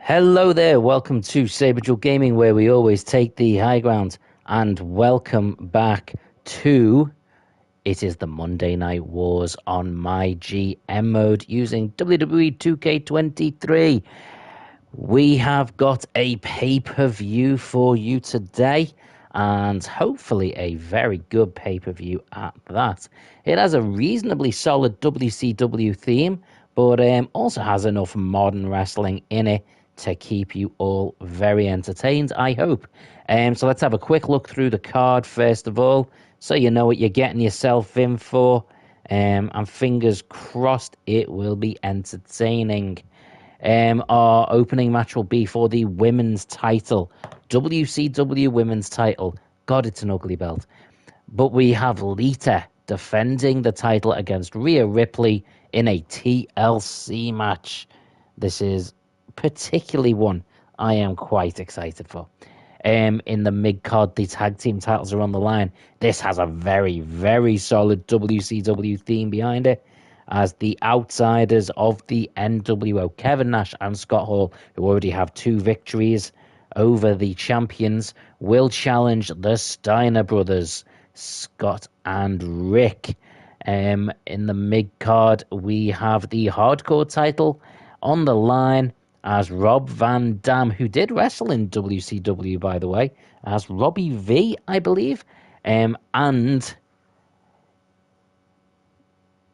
Hello there, welcome to Saberjewel Gaming, where we always take the high ground, and welcome back to it is the Monday Night Wars on MyGm mode using WWE2K23. We have got a pay-per-view for you today, and hopefully a very good pay-per-view at that. It has a reasonably solid WCW theme, but also has enough modern wrestling in it to keep you all very entertained, I hope. So let's have a quick look through the card first of all, so you know what you're getting yourself in for. And fingers crossed it will be entertaining. Our opening match will be for the women's title, WCW women's title. God, it's an ugly belt. But we have Lita defending the title against Rhea Ripley in a TLC match. This is particularly one I am quite excited for. In the mid-card, the tag team titles are on the line. This has a very, very solid WCW theme behind it, as the outsiders of the NWO, Kevin Nash and Scott Hall, who already have 2 victories over the champions, will challenge the Steiner brothers, Scott and Rick. In the mid-card, we have the hardcore title on the line, as Rob Van Dam, who did wrestle in WCW, by the way, as Robbie V, I believe, and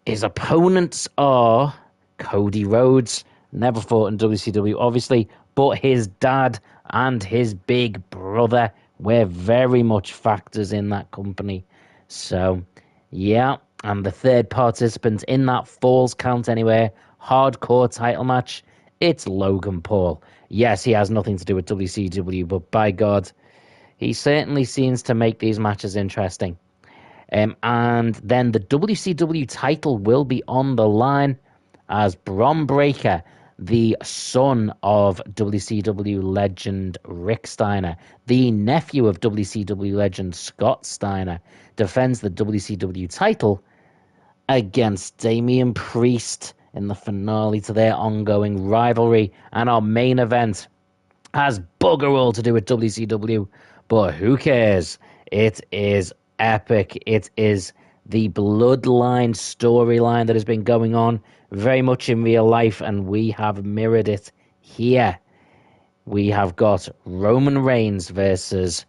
his opponents are Cody Rhodes, never fought in WCW, obviously, but his dad and his big brother were very much factors in that company. So, yeah, and the third participant in that Falls Count Anywhere hardcore title match, it's Logan Paul. Yes, he has nothing to do with WCW, but by God, he certainly seems to make these matches interesting. And then the WCW title will be on the line, as Bron Breakker, the son of WCW legend Rick Steiner, the nephew of WCW legend Scott Steiner, defends the WCW title against Damian Priest in the finale to their ongoing rivalry. And our main event has bugger all to do with WCW, but who cares? It is epic. It is the Bloodline storyline that has been going on very much in real life, and we have mirrored it here. We have got Roman Reigns versus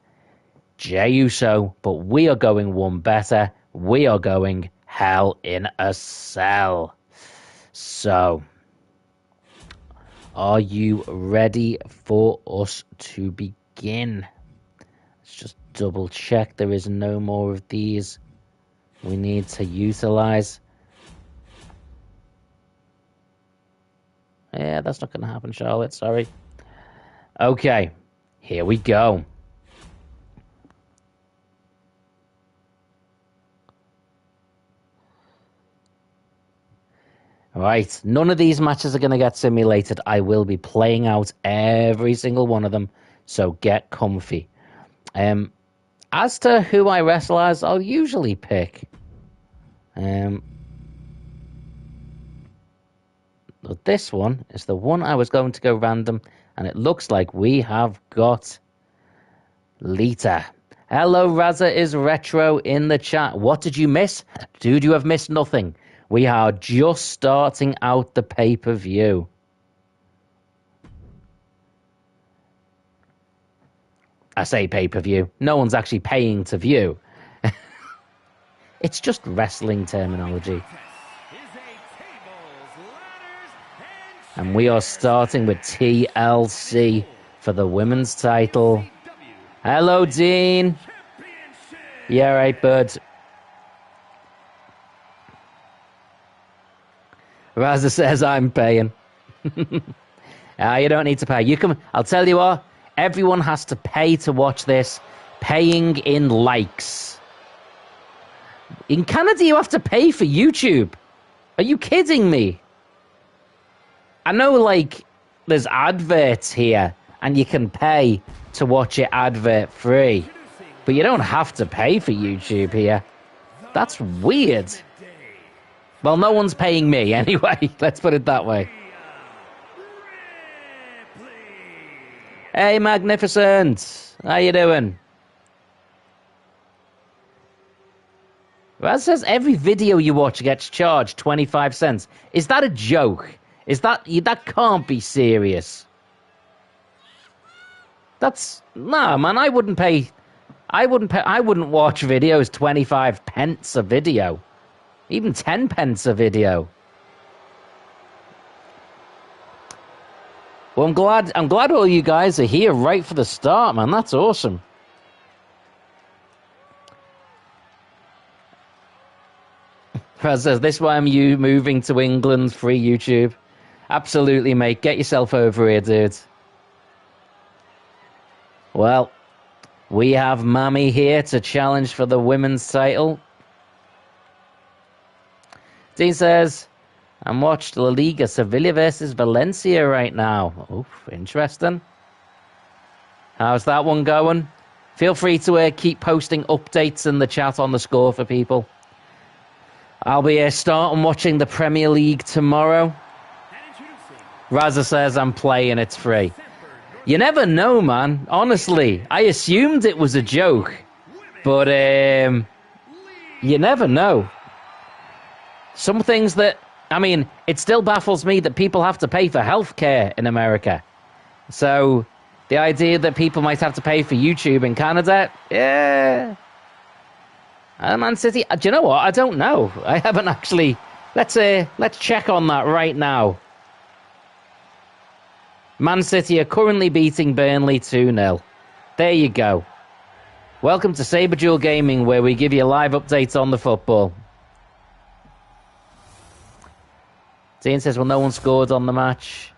Jey Uso, but we are going one better. We are going Hell in a Cell. So, are you ready for us to begin? Let's just double check there is no more of these we need to utilize. Yeah, that's not going to happen, Charlotte. Sorry. Okay, here we go. Right, none of these matches are going to get simulated. I will be playing out every single one of them, so get comfy. As to who I wrestle as, I'll usually pick. But this one is the one I was going to go random, and it looks like we have got Lita. Hello, Raza is Retro in the chat. What did you miss? Dude, you have missed nothing. We are just starting out the pay-per-view. I say pay-per-view. No one's actually paying to view. It's just wrestling terminology. And we are starting with TLC for the women's title. Hello, Dean. Yeah, right, bud. Raza says I'm paying. You don't need to pay. You can. I'll tell you what. Everyone has to pay to watch this. Paying in likes. In Canada, you have to pay for YouTube. Are you kidding me? I know, like, there's adverts here, and you can pay to watch it advert free, but you don't have to pay for YouTube here. That's weird. Well, no one's paying me anyway. Let's put it that way. Hey, Magnificent. How you doing? Well, it says every video you watch gets charged 25 cents. Is that a joke? That can't be serious. No, man, I wouldn't watch videos 25 pence a video. Even 10 pence a video. Well, I'm glad all you guys are here right for the start, man. That's awesome. Raz says, this is why I'm moving to England, free YouTube. Absolutely, mate. Get yourself over here, dude. Well, we have Mami here to challenge for the women's title. Dean says, I'm watching La Liga Sevilla versus Valencia right now. Oof, interesting. How's that one going? Feel free to keep posting updates in the chat on the score for people. I'll be starting watching the Premier League tomorrow. Raza says I'm playing, it's free. You never know, man. Honestly, I assumed it was a joke. But you never know. Some things that, I mean, it still baffles me that people have to pay for healthcare in America. So the idea that people might have to pay for YouTube in Canada, yeah. Man City, do you know what? I don't know. I haven't actually. Let's check on that right now. Man City are currently beating Burnley 2-0. There you go. Welcome to Saber Duel Gaming, where we give you live updates on the football. Dean says, well, no one scored on the match.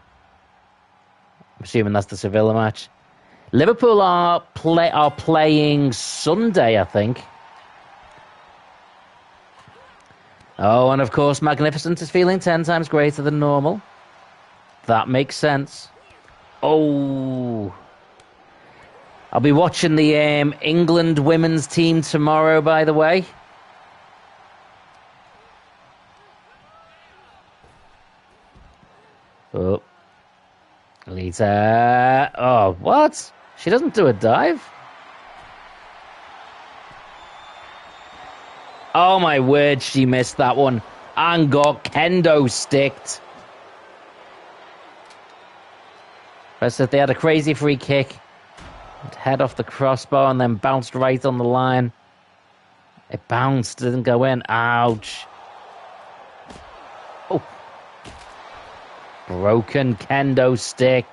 I'm assuming that's the Sevilla match. Liverpool are playing Sunday, I think. Oh, and of course, Magnificent is feeling 10 times greater than normal. That makes sense. Oh. I'll be watching the England women's team tomorrow, by the way. Oh. Lita. Oh, what? She doesn't do a dive? Oh my word, she missed that one and got kendo sticked. I said they had a crazy free kick. Head off the crossbar and then bounced right on the line. It bounced, didn't go in. Ouch. Oh. Broken kendo stick.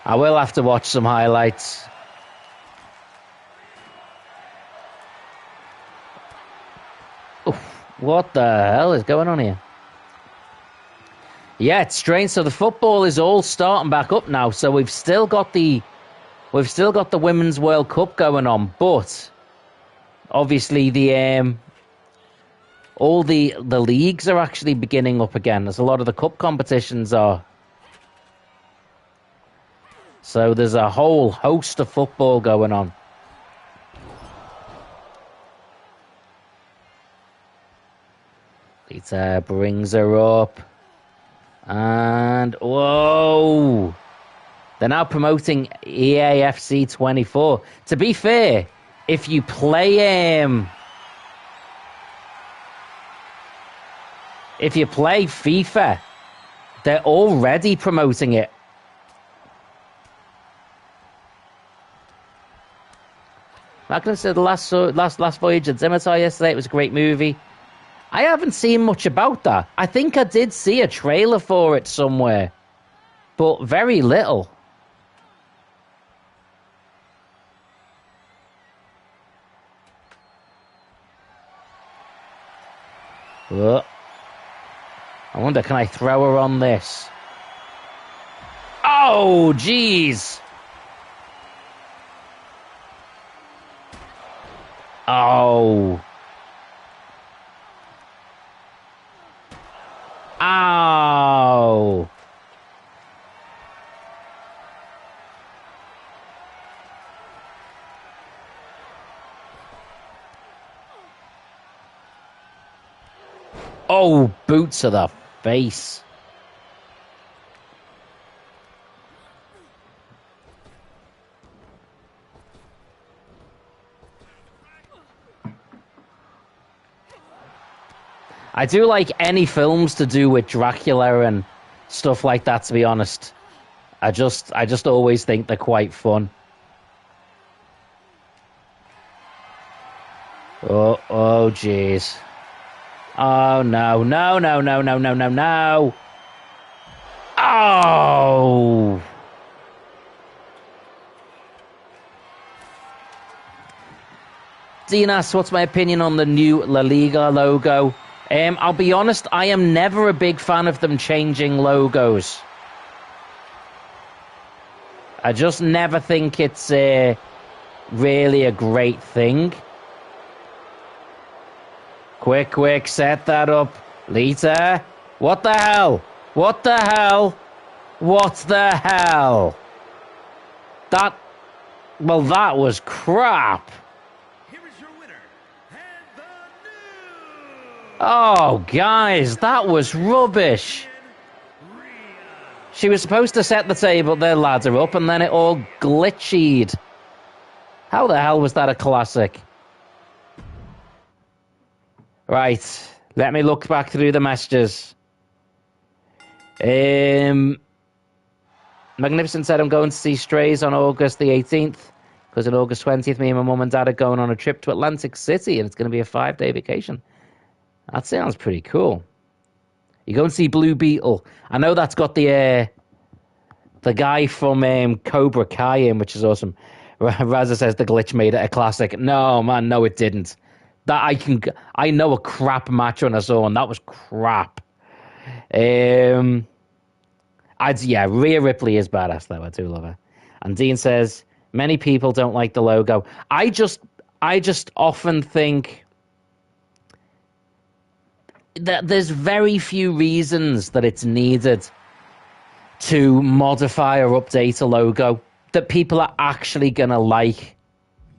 I will have to watch some highlights. Oof, what the hell is going on here? Yeah, it's strange. So the football is all starting back up now. So we've still got the Women's World Cup going on, but obviously all the leagues are actually beginning up again, as a lot of the cup competitions are. So there's a whole host of football going on. Lita brings her up. And, whoa. They're now promoting EAFC 24. To be fair, if you play FIFA, they're already promoting it. Magnus said the last voyage at Zimitar yesterday, it was a great movie. I haven't seen much about that. I think I did see a trailer for it somewhere, but very little. I wonder, can I throw her on this? Oh, jeez. Oh. Ow. Oh, boot to the face. I do like any films to do with Dracula and stuff like that, to be honest. I just always think they're quite fun. Oh, jeez. Oh, no, no, no, no, no, no, no, no. Oh! Dean asks, what's my opinion on the new La Liga logo? I'll be honest, I am never a big fan of them changing logos. I just never think it's really a great thing. Quick, set that up. Lita, what the hell? What the hell? What the hell? That was crap. Oh, guys, that was rubbish. She was supposed to set the table, their ladder up, and then it all glitched. How the hell was that a classic? Right, let me look back through the messages. Magnificent said, I'm going to see Strays on August the 18th, because on August 20th, me and my mum and dad are going on a trip to Atlantic City, and it's going to be a 5-day vacation. That sounds pretty cool. You go and see Blue Beetle. I know that's got the guy from Cobra Kai in, which is awesome. Raza says the glitch made it a classic. No, man, no, it didn't. I know a crap match when I saw one. That was crap. Rhea Ripley is badass though. I do love her. And Dean says many people don't like the logo. I just often think that there's very few reasons that it's needed to modify or update a logo that people are actually going to like.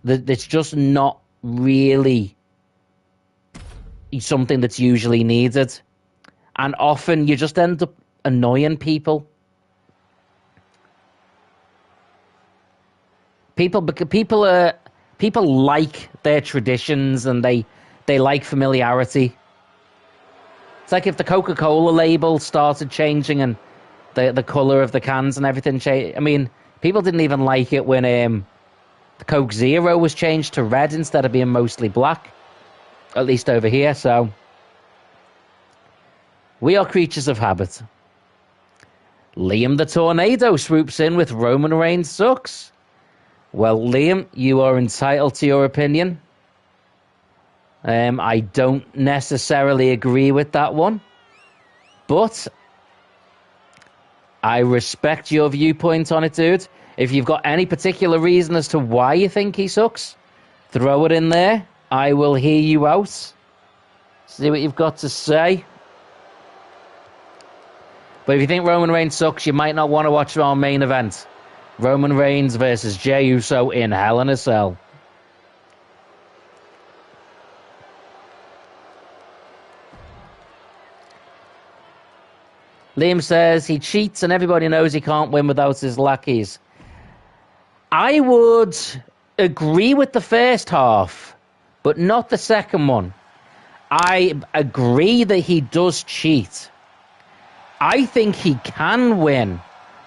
That it's just not really something that's usually needed. And often you just end up annoying people. People like their traditions and they like familiarity. It's like if the Coca-Cola label started changing and the colour of the cans and everything changed. I mean, people didn't even like it when the Coke Zero was changed to red instead of being mostly black. At least over here, so. We are creatures of habit. Liam the Tornado swoops in with Roman Reigns sucks. Well, Liam, you are entitled to your opinion. I don't necessarily agree with that one, but I respect your viewpoint on it, dude. If you've got any particular reason as to why you think he sucks, throw it in there. I will hear you out. See what you've got to say. But if you think Roman Reigns sucks, you might not want to watch our main event. Roman Reigns versus Jey Uso in Hell in a Cell. Liam says he cheats and everybody knows he can't win without his lackeys. I would agree with the first half, but not the second one. I agree that he does cheat. I think he can win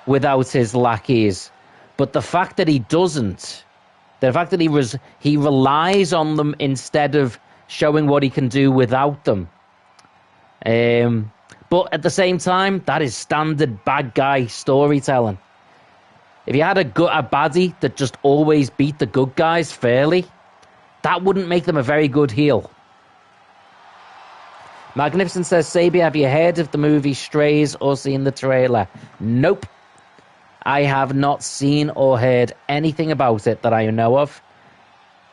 without his lackeys, but the fact that he doesn't, the fact that he relies on them instead of showing what he can do without them. But at the same time, that is standard bad guy storytelling. If you had a baddie that just always beat the good guys fairly, that wouldn't make them a very good heel. Magnificent says, Sabia, have you heard of the movie Strays or seen the trailer? Nope. I have not seen or heard anything about it that I know of.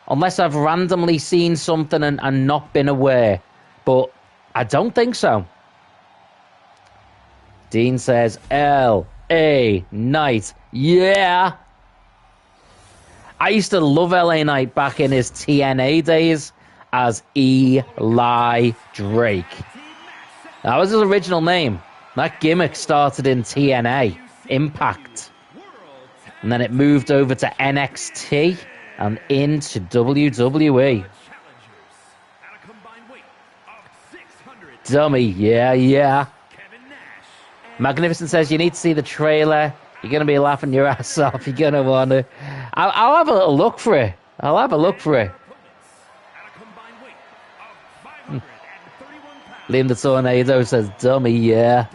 Unless I've randomly seen something and not been aware. But I don't think so. Dean says, L.A. Knight. Yeah. I used to love L.A. Knight back in his TNA days as Eli Drake. That was his original name. That gimmick started in TNA, Impact. And then it moved over to NXT and into WWE. Dummy, yeah. Magnificent says you need to see the trailer. You're going to be laughing your ass off. You're going to want to... I'll have a little look for it. Liam the Tornado says, dummy, yeah.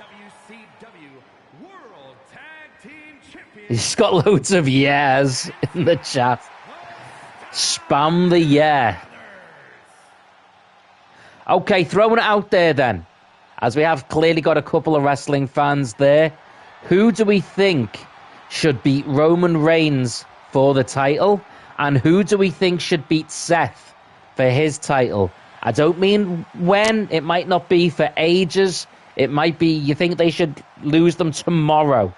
He's got loads of yeahs in the chat. Spam the yeah. Okay, throwing it out there then. As we have clearly got a couple of wrestling fans there. Who do we think should beat Roman Reigns for the title? And who do we think should beat Seth for his title? I don't mean when. It might not be for ages. It might be you think they should lose them tomorrow.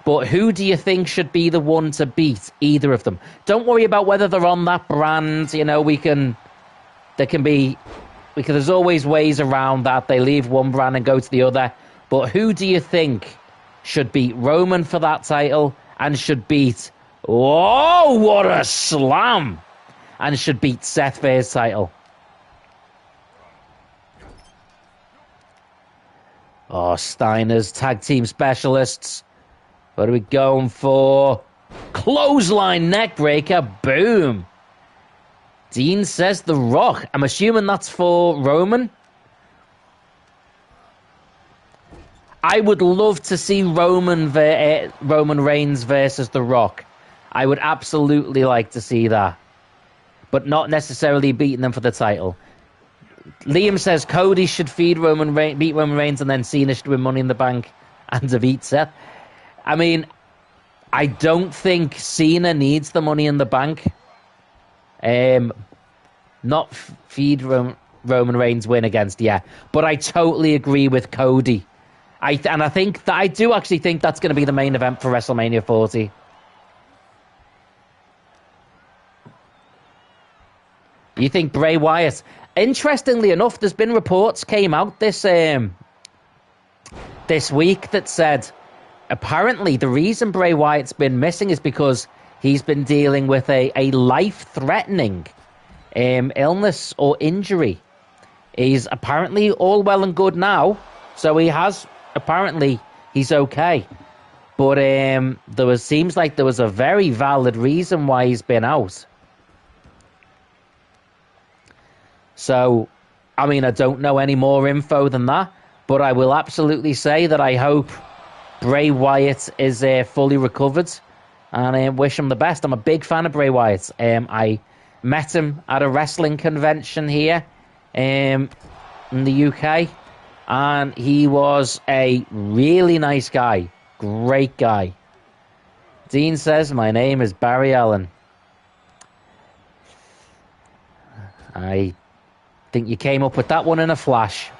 But who do you think should be the one to beat either of them? Don't worry about whether they're on that brand. You know, there's always ways around that. They leave one brand and go to the other. But who do you think should beat Roman for that title and should beat... Oh, what a slam! And should beat Seth for his title? Oh, Steiner's tag team specialists. What are we going for? Clothesline neckbreaker. Boom. Dean says The Rock. I'm assuming that's for Roman. I would love to see Roman Reigns versus The Rock. I would absolutely like to see that. But not necessarily beating them for the title. Liam says Cody should beat Roman Reigns and then Cena should win Money in the Bank and defeat Seth. I mean, I don't think Cena needs the Money in the Bank. Not feed Roman Reigns win against, yeah. But I totally agree with Cody. I do actually think that's going to be the main event for WrestleMania 40. You think Bray Wyatt? Interestingly enough, there's been reports came out this week that said apparently the reason Bray Wyatt's been missing is because he's been dealing with a life-threatening illness or injury. He's apparently all well and good now, so he's okay. But seems like there was a very valid reason why he's been out. So, I mean, I don't know any more info than that, but I will absolutely say that I hope Bray Wyatt is fully recovered, and I wish him the best. I'm a big fan of Bray Wyatt. I met him at a wrestling convention here in the UK, and he was a really nice guy. Great guy. Dean says, my name is Barry Allen. I think you came up with that one in a flash.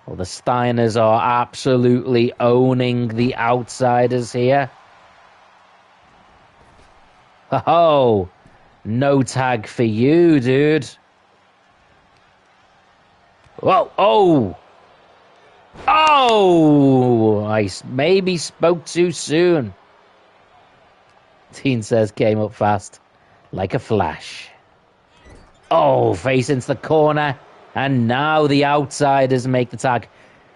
Well, the Steiners are absolutely owning the Outsiders here. Oh, no tag for you, dude. Whoa, oh! Oh! I maybe spoke too soon. Dean says came up fast. Like a flash. Oh, face into the corner. And now the Outsiders make the tag.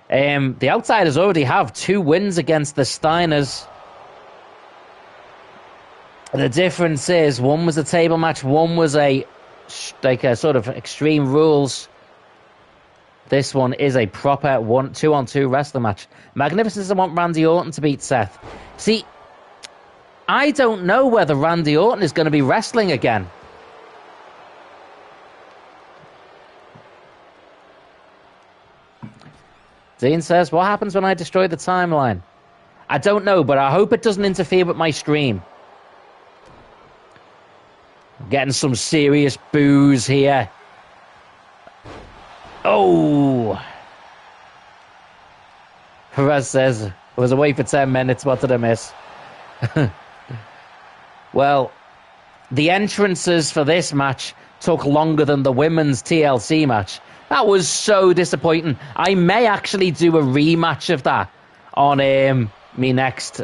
The Outsiders already have 2 wins against the Steiners. The difference is, one was a table match, one was a sort of Extreme Rules. This one is a proper 2-on-2 wrestling match. Magnificent, I want Randy Orton to beat Seth. See, I don't know whether Randy Orton is going to be wrestling again. Dean says, what happens when I destroy the timeline? I don't know, but I hope it doesn't interfere with my stream. Getting some serious boos here. Oh! Perez says, I was away for 10 minutes, what did I miss? Well, the entrances for this match took longer than the women's TLC match. That was so disappointing. I may actually do a rematch of that on me next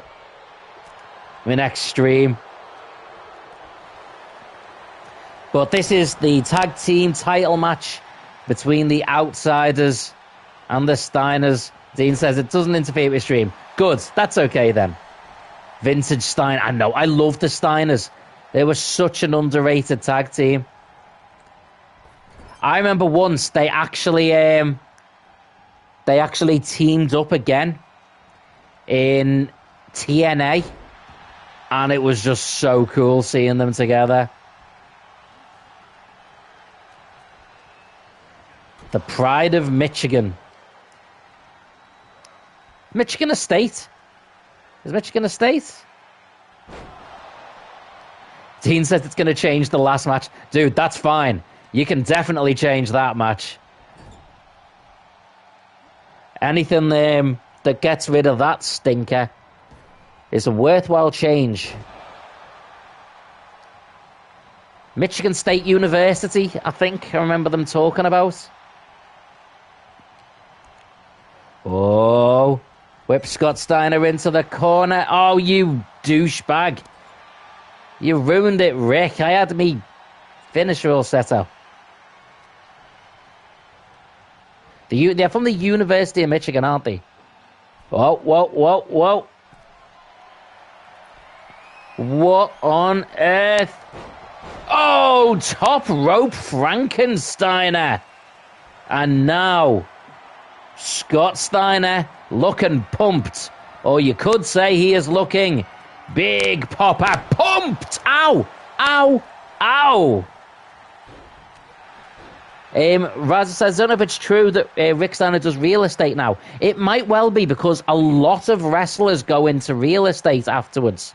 stream. But this is the tag team title match between the Outsiders and the Steiners. Dean says it doesn't interfere with stream. Good, that's okay then. Vintage Stein. I know, I love the Steiners. They were such an underrated tag team. I remember once they actually teamed up again in TNA, and it was just so cool seeing them together. The pride of Michigan. Michigan a state? Is Michigan a state? Dean says it's going to change the last match. Dude, that's fine. You can definitely change that match. Anything that gets rid of that stinker is a worthwhile change. Michigan State University, I think I remember them talking about. Oh, whip Scott Steiner into the corner. Oh, you douchebag. You ruined it, Rick. I had me finisher all set up. They're from the University of Michigan, aren't they? Whoa, whoa, whoa, whoa. What on earth? Oh, top rope Frankensteiner. And now, Scott Steiner looking pumped. Or you could say he is looking big popper pumped. Ow, ow, ow. Raz says, I don't know if it's true that Rick Steiner does real estate now. It might well be, because a lot of wrestlers go into real estate afterwards.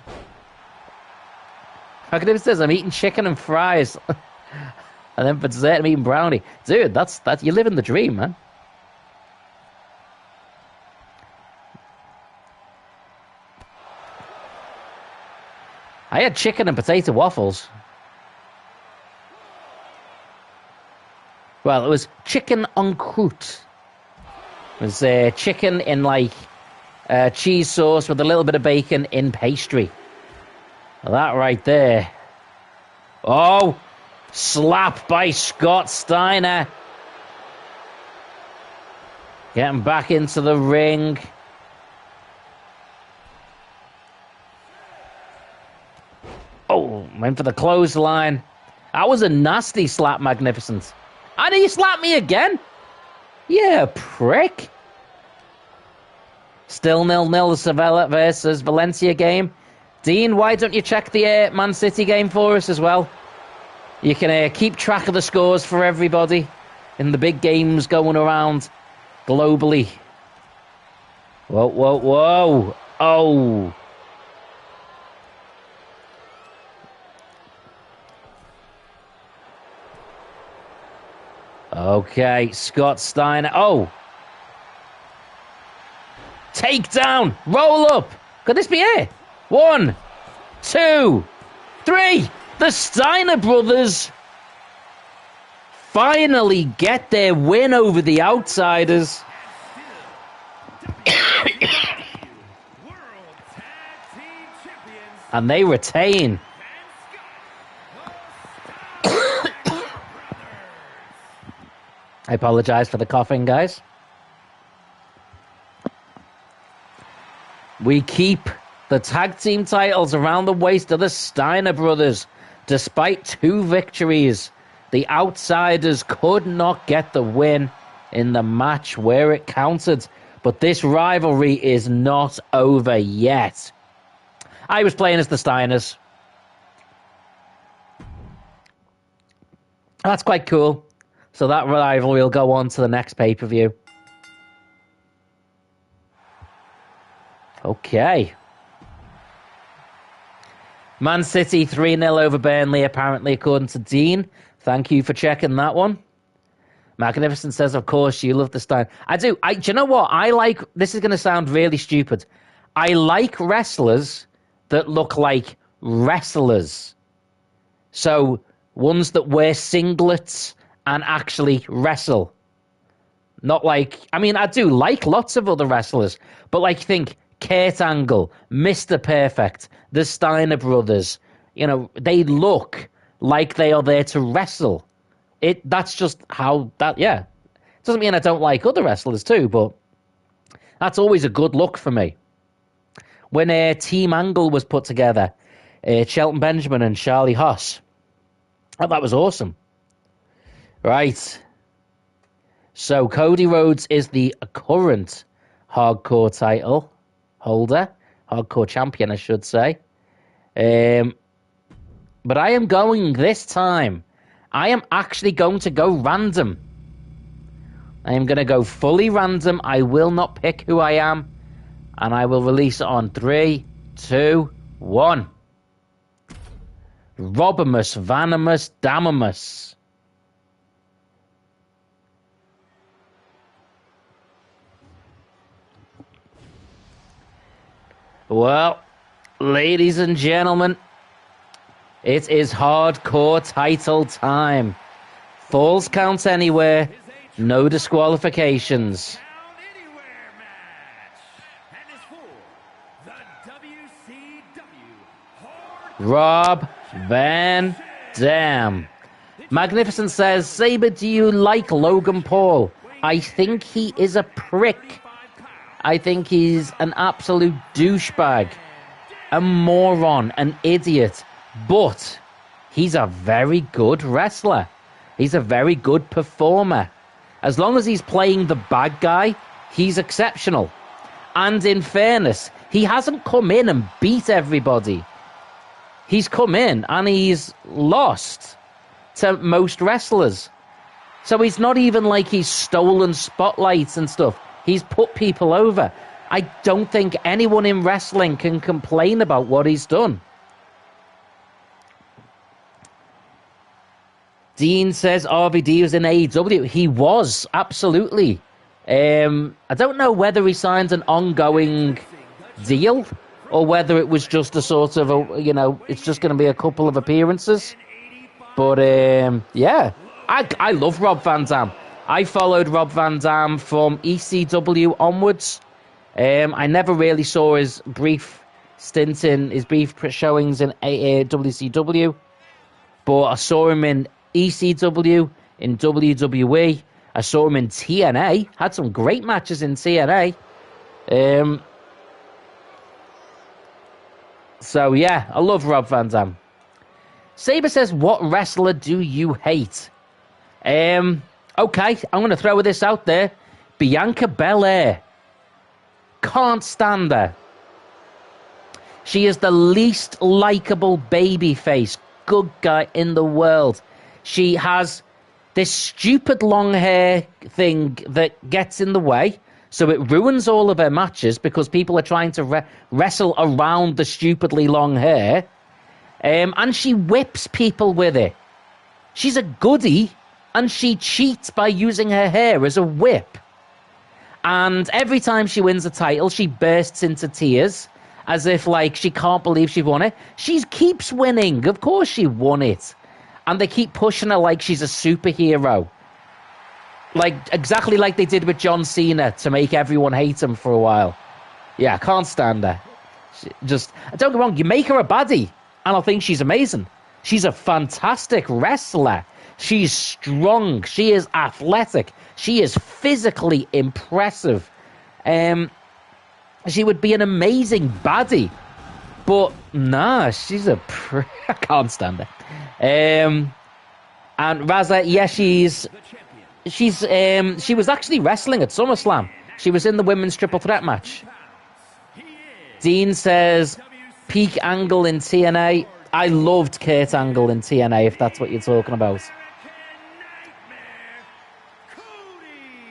It says, I'm eating chicken and fries. And then for dessert, I'm eating brownie. Dude, that's you're living the dream, man. I had chicken and potato waffles. Well, it was chicken en croûte. It was chicken in, like, cheese sauce with a little bit of bacon in pastry. Well, that right there. Oh, slap by Scott Steiner. Getting back into the ring. Oh, went for the clothesline. That was a nasty slap, Magnificent. And he slapped me again? Yeah, prick. Still 0-0, the Sevilla versus Valencia game. Dean, why don't you check the Man City game for us as well? You can keep track of the scores for everybody in the big games going around globally. Whoa, whoa, whoa. Oh. Okay, Scott Steiner. Oh. Takedown. Roll up. Could this be it? 1, 2, 3. The Steiner brothers finally get their win over the Outsiders. And they retain. I apologize for the coughing, guys. We keep the tag team titles around the waist of the Steiner brothers. Despite 2 victories, the Outsiders could not get the win in the match where it counted. But this rivalry is not over yet. I was playing as the Steiners. That's quite cool. So that rivalry will go on to the next pay-per-view. Okay. Man City 3-0 over Burnley, apparently, according to Dean. Thank you for checking that one. Magnificent says, of course, you love the Stein. I do. Do you know what? I like, this is going to sound really stupid. I like wrestlers that look like wrestlers. So, ones that wear singlets and actually wrestle. Not like, I mean, I do like lots of other wrestlers, but like think Kurt Angle, Mr. Perfect, the Steiner brothers, you know, they look like they are there to wrestle. That's just how that, yeah. Doesn't mean I don't like other wrestlers too, but that's always a good look for me. When Team Angle was put together, Shelton Benjamin and Charlie Haas, that was awesome. Right. So Cody Rhodes is the current hardcore title holder, hardcore champion, I should say. But I am going this time. I am actually going to go random. I am going to go fully random. I will not pick who I am. And I will release it on 3, 2, 1. Robimus, Vanimus, Damamus. Well, ladies and gentlemen, it is hardcore title time. Falls count anywhere, no disqualifications. Rob Van Dam. Magnificent says, Sabre, do you like Logan Paul? I think he is a prick. I think he's an absolute douchebag, a moron, an idiot. But he's a very good wrestler. He's a very good performer. As long as he's playing the bad guy, he's exceptional. And in fairness, he hasn't come in and beat everybody. He's come in and he's lost to most wrestlers. So he's not even like he's stolen spotlights and stuff. He's put people over. I don't think anyone in wrestling can complain about what he's done. Dean says RVD was in AEW. He was, absolutely. I don't know whether he signed an ongoing deal or whether it was just a sort of, it's just going to be a couple of appearances. But, yeah, I love Rob Van Dam. I followed Rob Van Dam from ECW onwards. I never really saw his brief stint in, his brief showings in WCW. But I saw him in ECW, in WWE. I saw him in TNA. Had some great matches in TNA. So, yeah, I love Rob Van Dam. Sabre says, what wrestler do you hate? Okay, I'm going to throw this out there. Bianca Belair. Can't stand her. She is the least likable babyface good guy in the world. She has this stupid long hair thing that gets in the way. So it ruins all of her matches because people are trying to wrestle around the stupidly long hair. And she whips people with it. She's a goodie, and she cheats by using her hair as a whip. And every time she wins a title, she bursts into tears, as if, like, she can't believe she won it. She keeps winning. Of course she won it. And they keep pushing her like she's a superhero. Like, exactly like they did with John Cena to make everyone hate him for a while. Yeah, I can't stand her. Just, don't get me wrong, you make her a baddie, and I think she's amazing. She's a fantastic wrestler. She's strong. She is athletic. She is physically impressive. She would be an amazing baddie. But, nah, she's a I can't stand her. And Raza, yeah, she was actually wrestling at SummerSlam. She was in the women's triple threat match. Dean says, peak Angle in TNA. I loved Kurt Angle in TNA, if that's what you're talking about.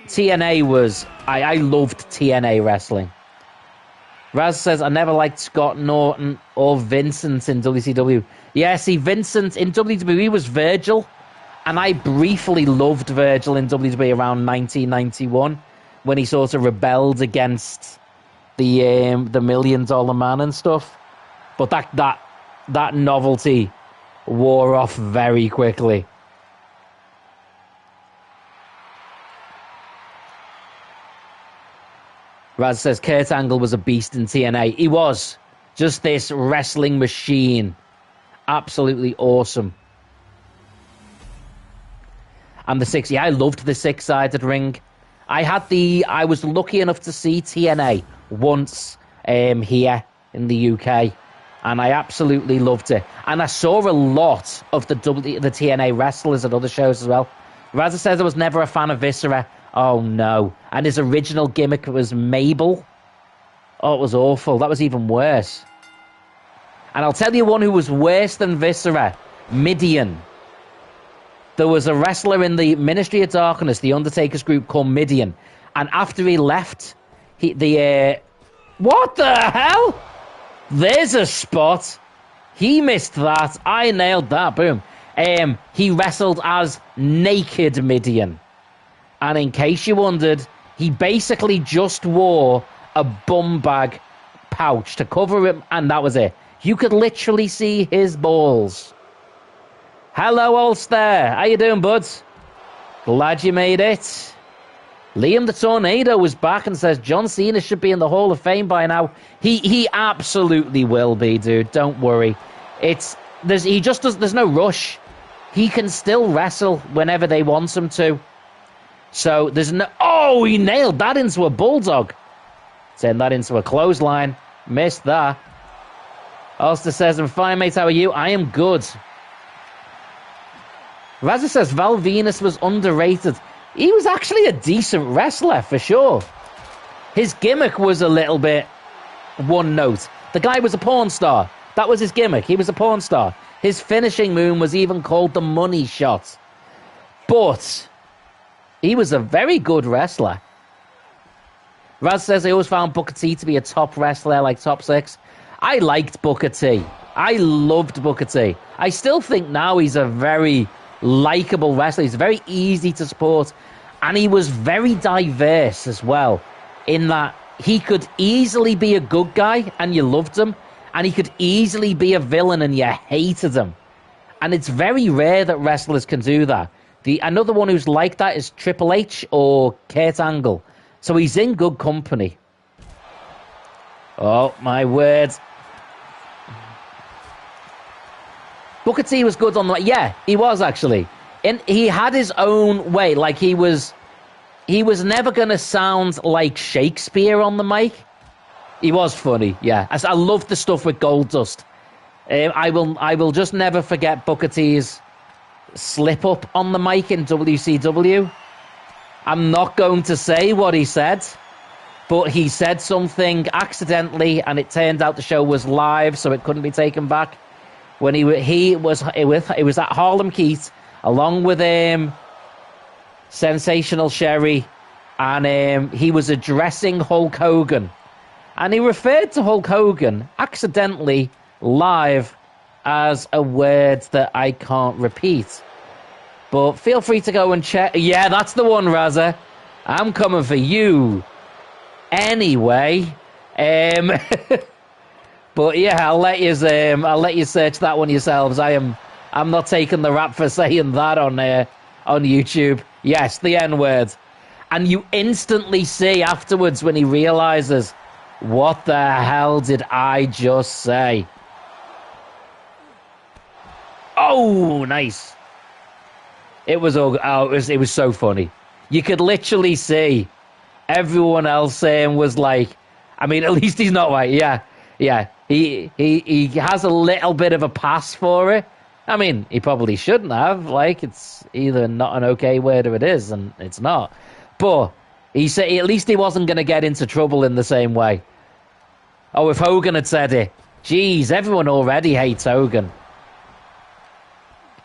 TNA was... I loved TNA wrestling. Raz says, I never liked Scott Norton or Vincent in WCW. Yeah, see, Vincent in WWE was Virgil. And I briefly loved Virgil in WWE around 1991 when he sort of rebelled against the $1 Million Man and stuff. But that novelty wore off very quickly. Raz says Kurt Angle was a beast in TNA. He was. Just this wrestling machine. Absolutely awesome. And the six, yeah, I loved the six-sided ring. I was lucky enough to see TNA once here in the UK, and I absolutely loved it. And I saw a lot of the TNA wrestlers at other shows as well. Raza says I was never a fan of Viscera. Oh no. And his original gimmick was Mabel. Oh, it was awful. That was even worse. And I'll tell you one who was worse than Viscera. Midian. There was a wrestler in the Ministry of Darkness, the Undertaker's group, called Midian. And after he left, what the hell? There's a spot. He missed that. I nailed that. Boom. He wrestled as Naked Midian. And in case you wondered, he basically just wore a bum bag pouch to cover him, and that was it. You could literally see his balls. Hello, Ulster. How you doing, buds? Glad you made it. Liam the Tornado was back and says John Cena should be in the Hall of Fame by now. He absolutely will be, dude. Don't worry. There's no rush. He can still wrestle whenever they want him to. So there's no... Oh, he nailed that into a bulldog. Send that into a clothesline. Missed that. Ulster says, I'm fine, mate. How are you? I am good. Razza says Val Venus was underrated. He was actually a decent wrestler, for sure. His gimmick was a little bit one note. The guy was a porn star. That was his gimmick. He was a porn star. His finishing move was even called the money shot. But he was a very good wrestler. Raz says, I always found Booker T to be a top wrestler, like top 6. I liked Booker T. I loved Booker T. I still think now he's a very likable wrestler. He's very easy to support. And he was very diverse as well, in that he could easily be a good guy and you loved him, and he could easily be a villain and you hated him. And it's very rare that wrestlers can do that. Another one who's like that is Triple H or Kurt Angle. So he's in good company. Oh, my word. Booker T was good on the... Yeah, he was, actually. And he had his own way. Like, he was never going to sound like Shakespeare on the mic. He was funny, yeah. I love the stuff with Goldust. I will just never forget Booker T's slip-up on the mic in WCW. I'm not going to say what he said, but he said something accidentally, and it turned out the show was live, so it couldn't be taken back. When it was at Harlem Heat, along with Sensational Sherry, and he was addressing Hulk Hogan, and he referred to Hulk Hogan accidentally live as a word that I can't repeat. But feel free to go and check. Yeah, that's the one, Razza. I'm coming for you. Anyway, but yeah, I'll let you search that one yourselves. I'm not taking the rap for saying that on YouTube. Yes, the N-word. And you instantly see afterwards when he realizes, what the hell did I just say? Oh, nice. It was so funny. You could literally see everyone else saying was like, I mean, at least he's not white. Yeah. He has a little bit of a pass for it. I mean, he probably shouldn't have. Like, it's either not an okay word or it is, and it's not. But he said at least he wasn't going to get into trouble in the same way. Oh, if Hogan had said it, geez, everyone already hates Hogan.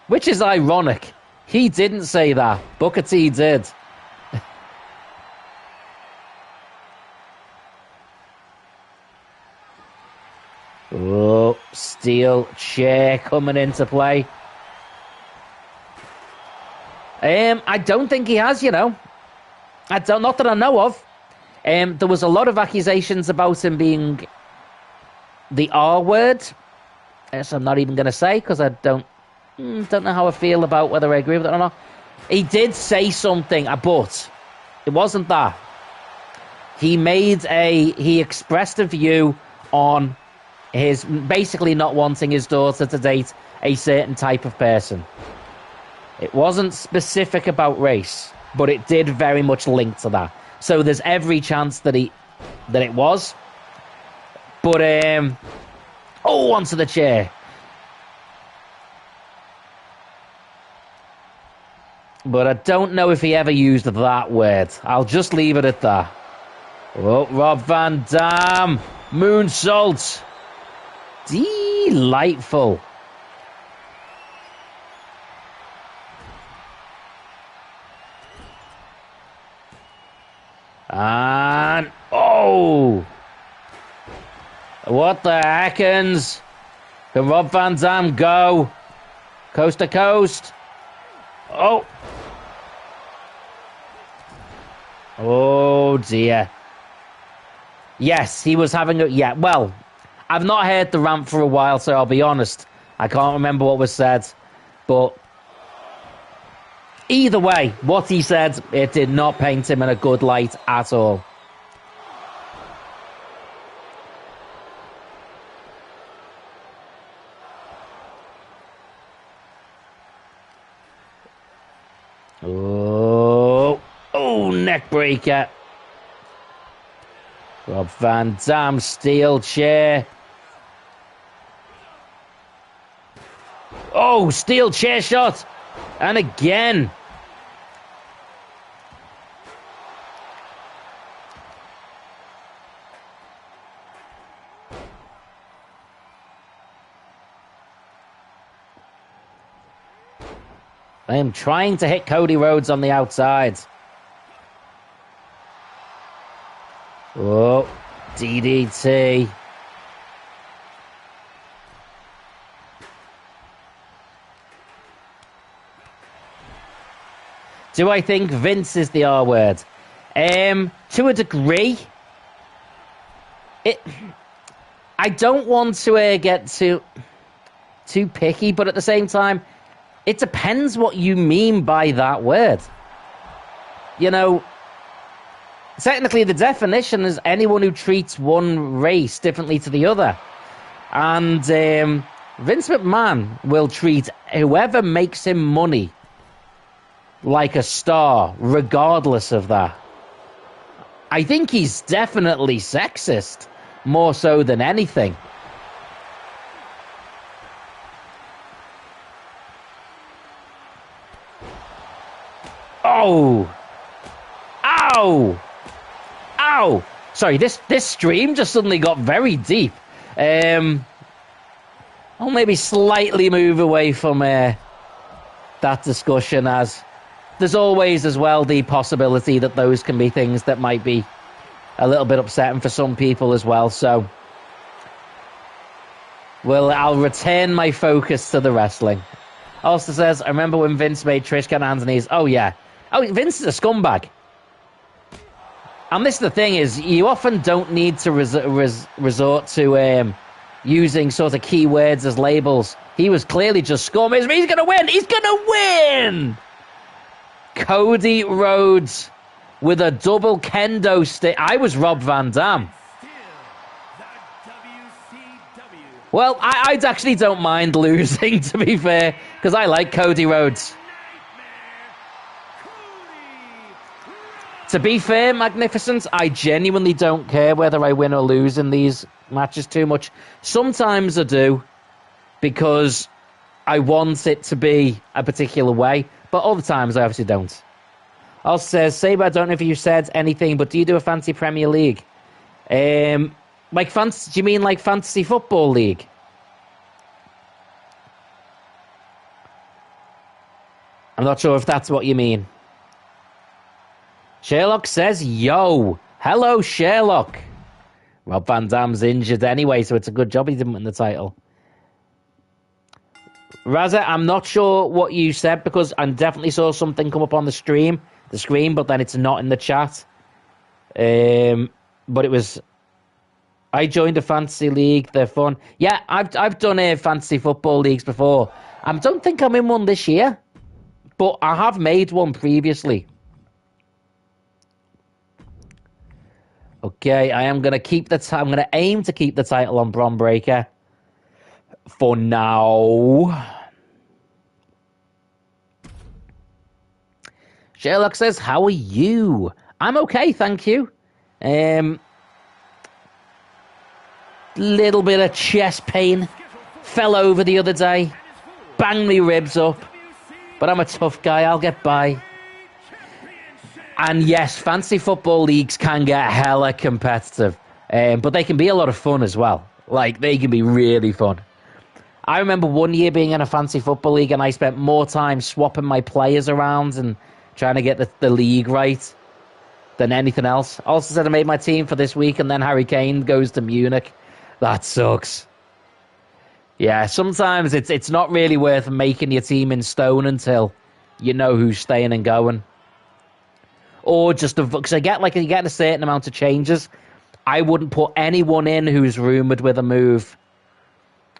Which is ironic. He didn't say that. Booker T did. Oh, steel chair coming into play. I don't think he has, not that I know of. There was a lot of accusations about him being the R word. So I'm not even going to say, because I don't know how I feel about whether I agree with it or not. He did say something, but it wasn't that. He expressed a view on his basically not wanting his daughter to date a certain type of person. It wasn't specific about race, but it did very much link to that. So there's every chance that it was. But onto the chair. But I don't know if he ever used that word. I'll just leave it at that. Oh, Rob Van Dam. Moonsault. Delightful. And, oh. What the heckins? Can Rob Van Dam go? Coast to coast. Oh. Oh, dear. Yes, he was having a... Yeah, well, I've not heard the rant for a while, so I'll be honest. I can't remember what was said. But either way, what he said, it did not paint him in a good light at all. Oh, neck breaker. Rob Van Dam, steel chair. Oh, steel chair shot. And again. I am trying to hit Cody Rhodes on the outside. Oh, DDT. Do I think Vince is the R word? To a degree. I don't want to get too picky, but at the same time, it depends what you mean by that word. You know, technically the definition is anyone who treats one race differently to the other. And Vince McMahon will treat whoever makes him money like a star, regardless of that. I think he's definitely sexist, more so than anything. Oh! Ow! Ow! Sorry, this stream just suddenly got very deep. I'll maybe slightly move away from that discussion, as there's always as well the possibility that those can be things that might be a little bit upsetting for some people as well. So, well, I'll return my focus to the wrestling. Also says, I remember when Vince made Trish get hands and knees. Oh, yeah. Oh, Vince is a scumbag. And this is the thing, is you often don't need to resort to using sort of keywords as labels. He was clearly just scum. He's going to win. He's going to win. Cody Rhodes with a double kendo stick. I was Rob Van Dam. Well, I actually don't mind losing, to be fair, because I like Cody Rhodes. To be fair, Magnificent, I genuinely don't care whether I win or lose in these matches too much. Sometimes I do, because I want it to be a particular way, but other times I obviously don't. Also says, Saber, I don't know if you said anything, but do you do a fantasy Premier League? Like fantasy? Do you mean like fantasy football league? I'm not sure if that's what you mean. Sherlock says, yo. Hello, Sherlock. Rob Van Dam's injured anyway, so it's a good job he didn't win the title. Raza, I'm not sure what you said, because I definitely saw something come up on the screen, but then it's not in the chat. But it was... I joined a fantasy league. They're fun. Yeah, I've done fantasy football leagues before. I don't think I'm in one this year, but I have made one previously. Okay, I am going to keep the I'm going to aim to keep the title on Bron Breakker for now. Sherlock says, how are you? I'm okay, thank you. Little bit of chest pain. Fell over the other day. Banged me ribs up. But I'm a tough guy, I'll get by. And yes, fantasy football leagues can get hella competitive. But they can be a lot of fun as well. Like, they can be really fun. I remember one year being in a fantasy football league and I spent more time swapping my players around and trying to get the league right than anything else. Also said I made my team for this week and then Harry Kane goes to Munich. That sucks. Yeah, sometimes it's not really worth making your team in stone until you know who's staying and going. Or just because you get a certain amount of changes. I wouldn't put anyone in who's rumoured with a move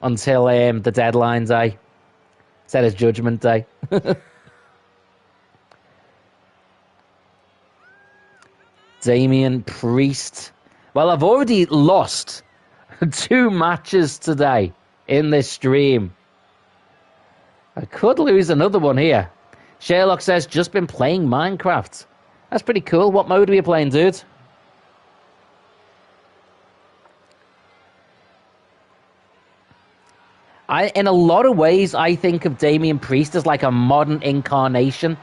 until the deadline day. Said it's Judgment Day. Damian Priest. Well, I've already lost 2 matches today in this stream. I could lose another one here. Sherlock says, just been playing Minecraft. That's pretty cool. What mode are you playing, dude? In a lot of ways, I think of Damian Priest as like a modern incarnation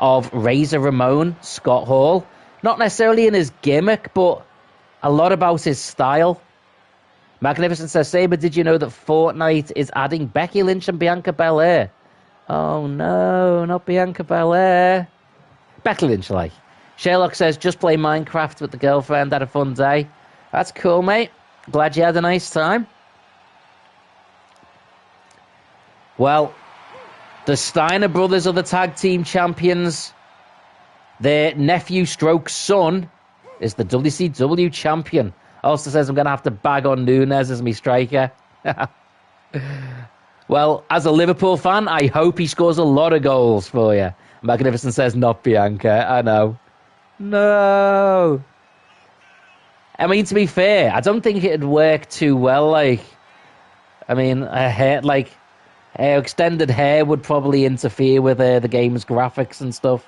of Razor Ramon, Scott Hall. Not necessarily in his gimmick, but a lot about his style. Magnificent says, Saber, did you know that Fortnite is adding Becky Lynch and Bianca Belair? Oh no, not Bianca Belair. Becky Lynch, like. Sherlock says, just play Minecraft with the girlfriend, had a fun day. That's cool, mate. Glad you had a nice time. Well, the Steiner brothers are the tag team champions. Their nephew stroke son is the WCW champion. Also says I'm going to have to bag on Nunes as my striker. Well, as a Liverpool fan, I hope he scores a lot of goals for you. Magnificent says, not Bianca. I know. No. I mean, to be fair, I don't think it'd work too well. Like, I mean, extended hair would probably interfere with the game's graphics and stuff.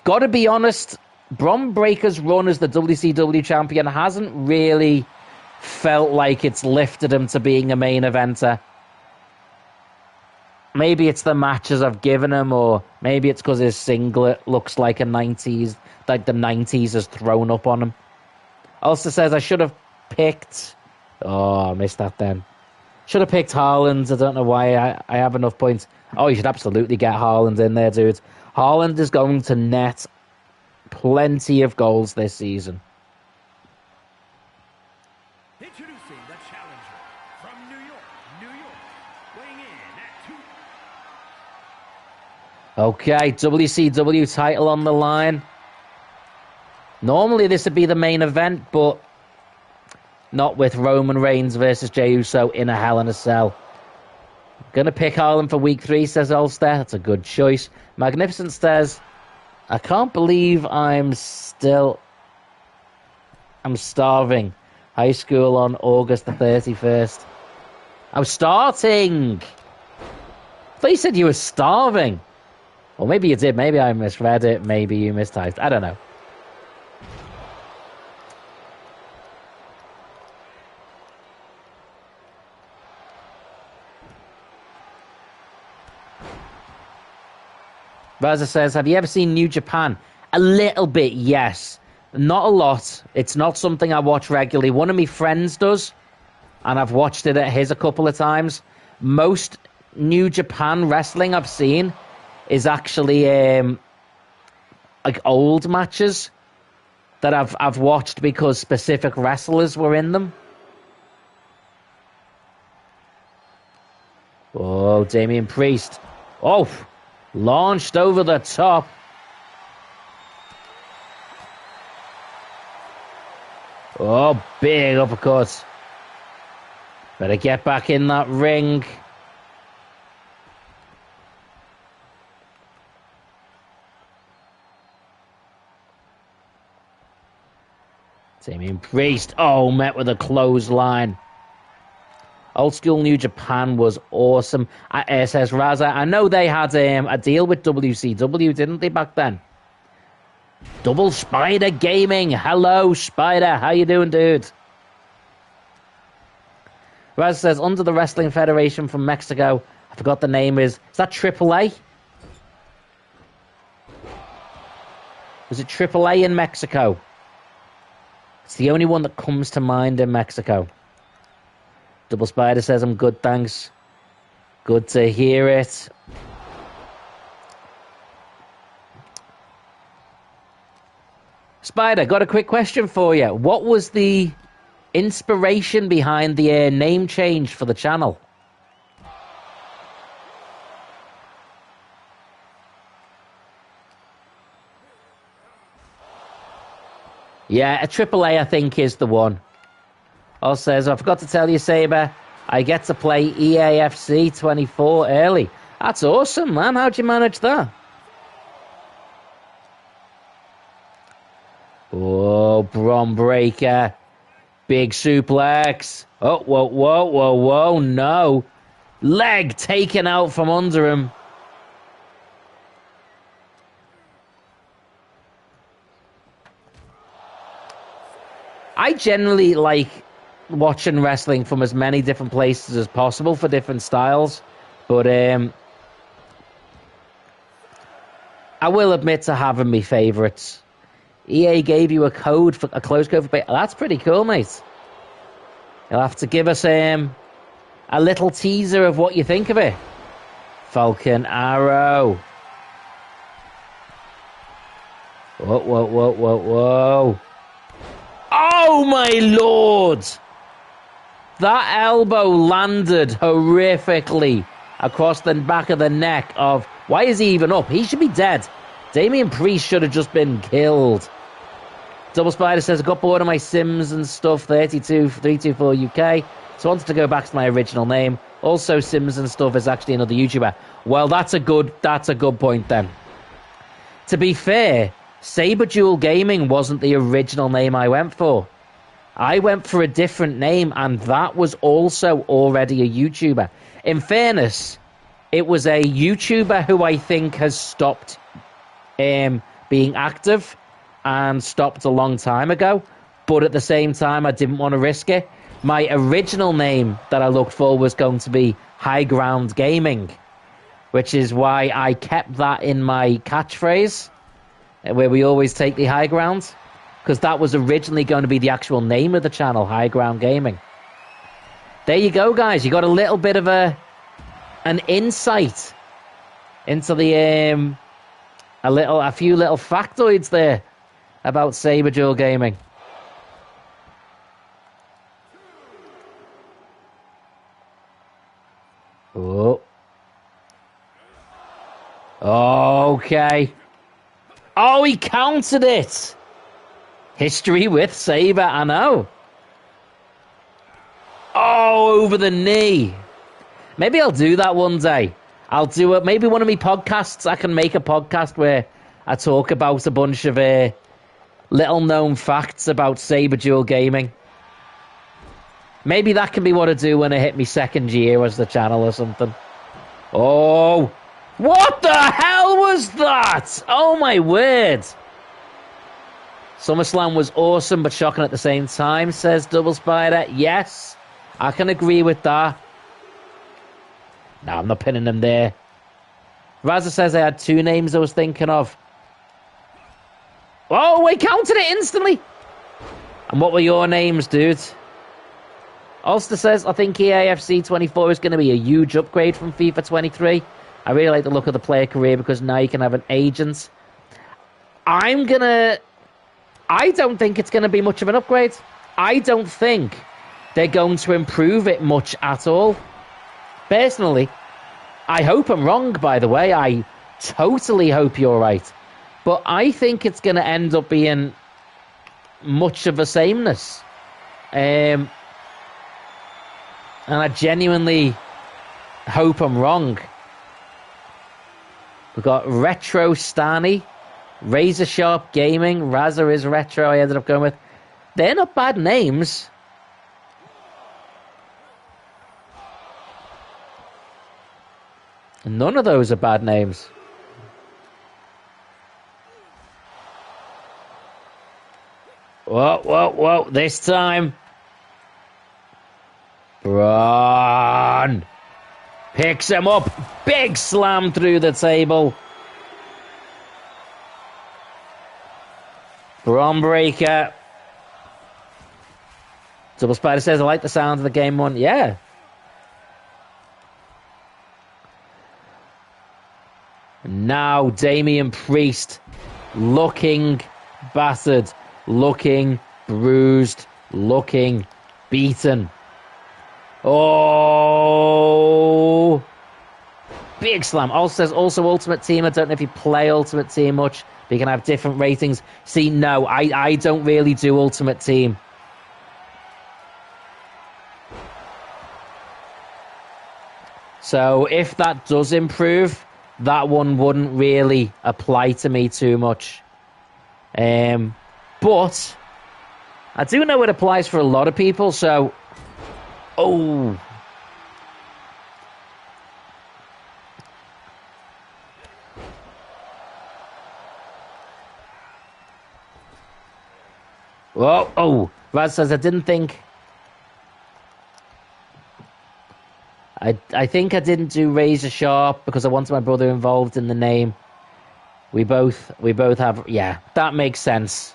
Gotta be honest, Bron Breakker's run as the WCW champion hasn't really felt like it's lifted him to being a main eventer. Maybe it's the matches I've given him, or maybe it's because his singlet looks like the 90s has thrown up on him. Also says I should have picked... Oh, I missed that then. Should have picked Haaland. I don't know why I have enough points. Oh, you should absolutely get Haaland in there, dude. Haaland is going to net plenty of goals this season. Introducing the challenger from New York, weighing in at 2. Okay, WCW title on the line. Normally this would be the main event, but not with Roman Reigns versus Jey Uso in a Hell in a Cell. Gonna pick Haaland for week 3, says Ulster. That's a good choice. Magnificent says, I can't believe I'm starving. High school on August the 31st. I'm starting! I thought you said you were starving. Or maybe you did. Maybe I misread it. Maybe you mistyped. I don't know. Raza says, have you ever seen New Japan? A little bit, yes. Not a lot. It's not something I watch regularly. One of my friends does, and I've watched it at his a couple of times. Most New Japan wrestling I've seen is actually like old matches that I've watched because specific wrestlers were in them. Oh, Damian Priest. Oh, launched over the top. Oh, big uppercut. Better get back in that ring. Damian Priest. Oh, met with a clothesline. Old School New Japan was awesome. Says Raza, I know they had a deal with WCW, didn't they, back then? Double Spider Gaming. Hello, Spider. How you doing, dude? Raza says, under the Wrestling Federation from Mexico. I forgot the name is that AAA? Was it AAA in Mexico? It's the only one that comes to mind in Mexico. Double Spider says, I'm good, thanks. Good to hear it. Spider, got a quick question for you. What was the inspiration behind the name change for the channel? Yeah, a AAA, I think, is the one. Also says, I forgot to tell you, Saber, I get to play EAFC 24 early. That's awesome, man. How'd you manage that? Oh, Bron Breakker. Big suplex. Oh, whoa, whoa, whoa, whoa, no. Leg taken out from under him. I generally like watching wrestling from as many different places as possible for different styles. But I will admit to having my favourites. EA gave you a code for a close code for. That's pretty cool, mate. You'll have to give us a little teaser of what you think of it. Falcon Arrow. Whoa, whoa, whoa, whoa, whoa. Oh, my Lord! That elbow landed horrifically across the back of the neck of... Why is he even up? He should be dead. Damian Priest should have just been killed. Double Spider says, I got bored of my Sims and stuff, 324 UK, so I wanted to go back to my original name. Also, Sims and stuff is actually another YouTuber. Well, that's a good point then. To be fair, Saber Duel Gaming wasn't the original name I went for. I went for a different name, and that was also already a YouTuber. In fairness, it was a YouTuber who I think has stopped being active and stopped a long time ago, but at the same time, I didn't want to risk it. My original name that I looked for was going to be High Ground Gaming, which is why I kept that in my catchphrase, where we always take the high ground, because that was originally going to be the actual name of the channel, High Ground Gaming. There you go, guys. You got a little bit of an insight into the a few little factoids there about Saber Duel Gaming. Oh. Okay. Oh, he countered it. History with Saber, I know. Oh, over the knee. Maybe I'll do that one day. I'll do it. Maybe one of my podcasts, I can make a podcast where I talk about a bunch of little known facts about Saber Duel Gaming. Maybe that can be what I do when I hit my second year as the channel or something. Oh, what the hell was that? Oh my word. SummerSlam was awesome but shocking at the same time, says Double Spider. Yes, I can agree with that. No, I'm not pinning them there. Raza says I had two names I was thinking of. Oh, we counted it instantly. And what were your names, dude? Ulster says, I think EAFC 24 is going to be a huge upgrade from FIFA 23. I really like the look of the player career because now you can have an agent. I don't think it's going to be much of an upgrade. I don't think they're going to improve it much at all. Personally, I hope I'm wrong, by the way. I totally hope you're right. But I think it's going to end up being much of a sameness. And I genuinely hope I'm wrong. We've got Retro Stani, Razor Sharp Gaming, Raza is retro, I ended up going with. They're not bad names. None of those are bad names. Whoa, whoa, whoa. This time. Braun picks him up. Big slam through the table. Braun breaker. Double Spider says, I like the sound of the game one. Yeah. Now Damian Priest looking battered, looking bruised, looking beaten. Oh, big slam. Also says also Ultimate Team. I don't know if you play Ultimate Team much, but you can have different ratings. See, no, I don't really do Ultimate Team. So if that does improve, that one wouldn't really apply to me too much. But I do know it applies for a lot of people, so... Oh. Whoa, oh. Raz says, I didn't think... I think I didn't do Razor Sharp because I wanted my brother involved in the name. We both have... Yeah, that makes sense.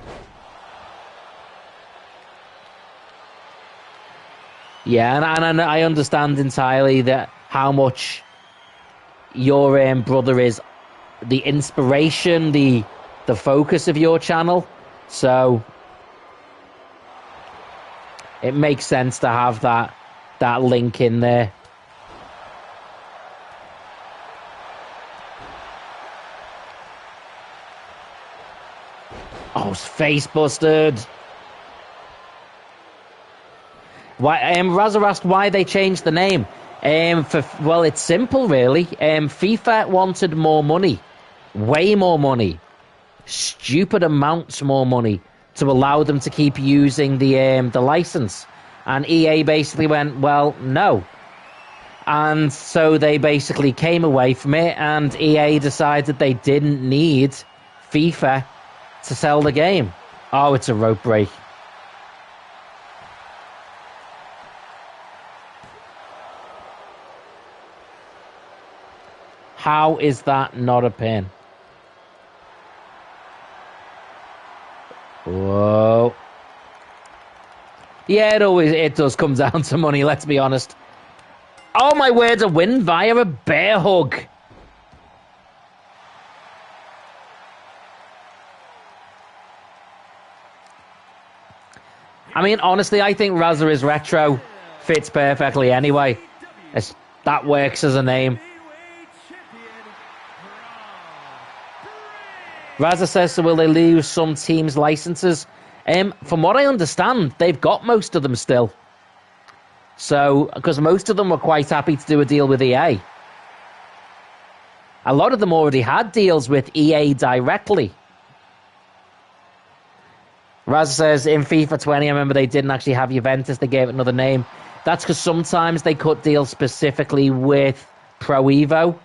Yeah, and I understand entirely that how much your brother is the inspiration, the focus of your channel. So it makes sense to have that link in there. Oh, his face busted. Why? Raza asked why they changed the name. Well, it's simple, really. FIFA wanted more money, way more money, stupid amounts more money to allow them to keep using the license, and EA basically went, well, no, and so they basically came away from it, and EA decided they didn't need FIFA to sell the game. Oh, it's a rope break. How is that not a pin? Whoa. Yeah, it does come down to money, let's be honest. Oh my word, a win via a bear hug. I mean, honestly, I think Raza is retro fits perfectly anyway. That works as a name. Raza says, so will they lose some teams' licenses? From what I understand, they've got most of them still. So, because most of them were quite happy to do a deal with EA. A lot of them already had deals with EA directly. Raza says, in FIFA 20, I remember they didn't actually have Juventus, they gave it another name. That's because sometimes they cut deals specifically with Pro Evo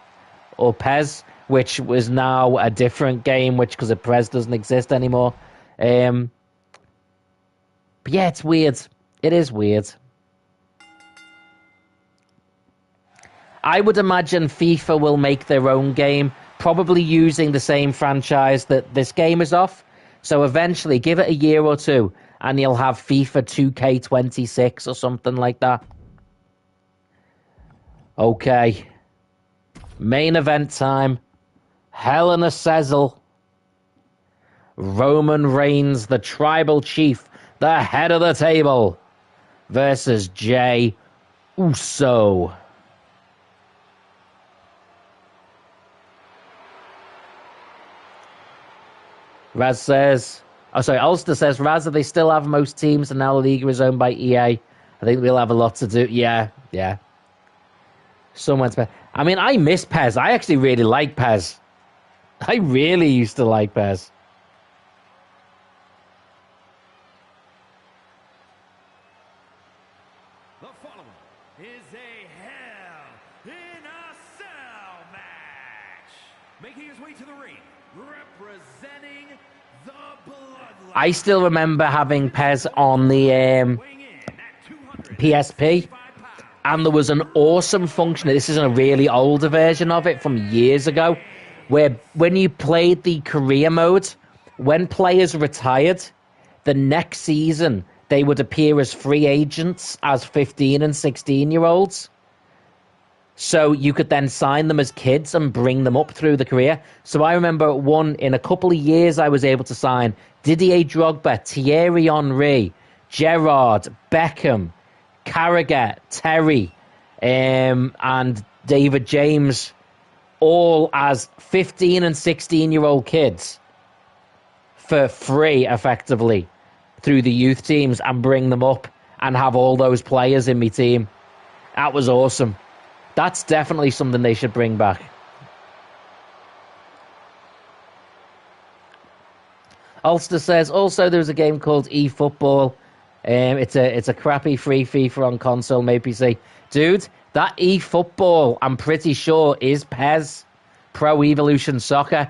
or PES, which was now a different game, which because of PES doesn't exist anymore. But yeah, it's weird. It is weird. I would imagine FIFA will make their own game, probably using the same franchise that this game is off. So eventually, give it a year or two, and you'll have FIFA 2K23 or something like that. Okay. Main event time. Hell in a Cell. Roman Reigns, the tribal chief, the head of the table, versus Jey Uso. Raz says, Ulster says, Raz, they still have most teams and now the league is owned by EA. I think we'll have a lot to do. Yeah. Someone's PES. I mean, I miss PES. I actually really like PES. I really used to like PES. The following is a Hell in a Cell match. Making his way to the ring, representing the Bloodline. I still remember having Pez on the PSP, and there was an awesome function. This is a really older version of it from years ago, where when you played the career mode, when players retired, the next season they would appear as free agents as 15 and 16-year-olds. So you could then sign them as kids and bring them up through the career. So I remember in a couple of years, I was able to sign Didier Drogba, Thierry Henry, Gerrard, Beckham, Carragher, Terry, and David James, all as 15 and 16-year-old kids for free, effectively, through the youth teams, and bring them up and have all those players in my team. That was awesome. That's definitely something they should bring back. Ulster says, also there was a game called eFootball. It's a crappy free FIFA on console, maybe PC. Dude, that eFootball, I'm pretty sure, is PES, Pro Evolution Soccer.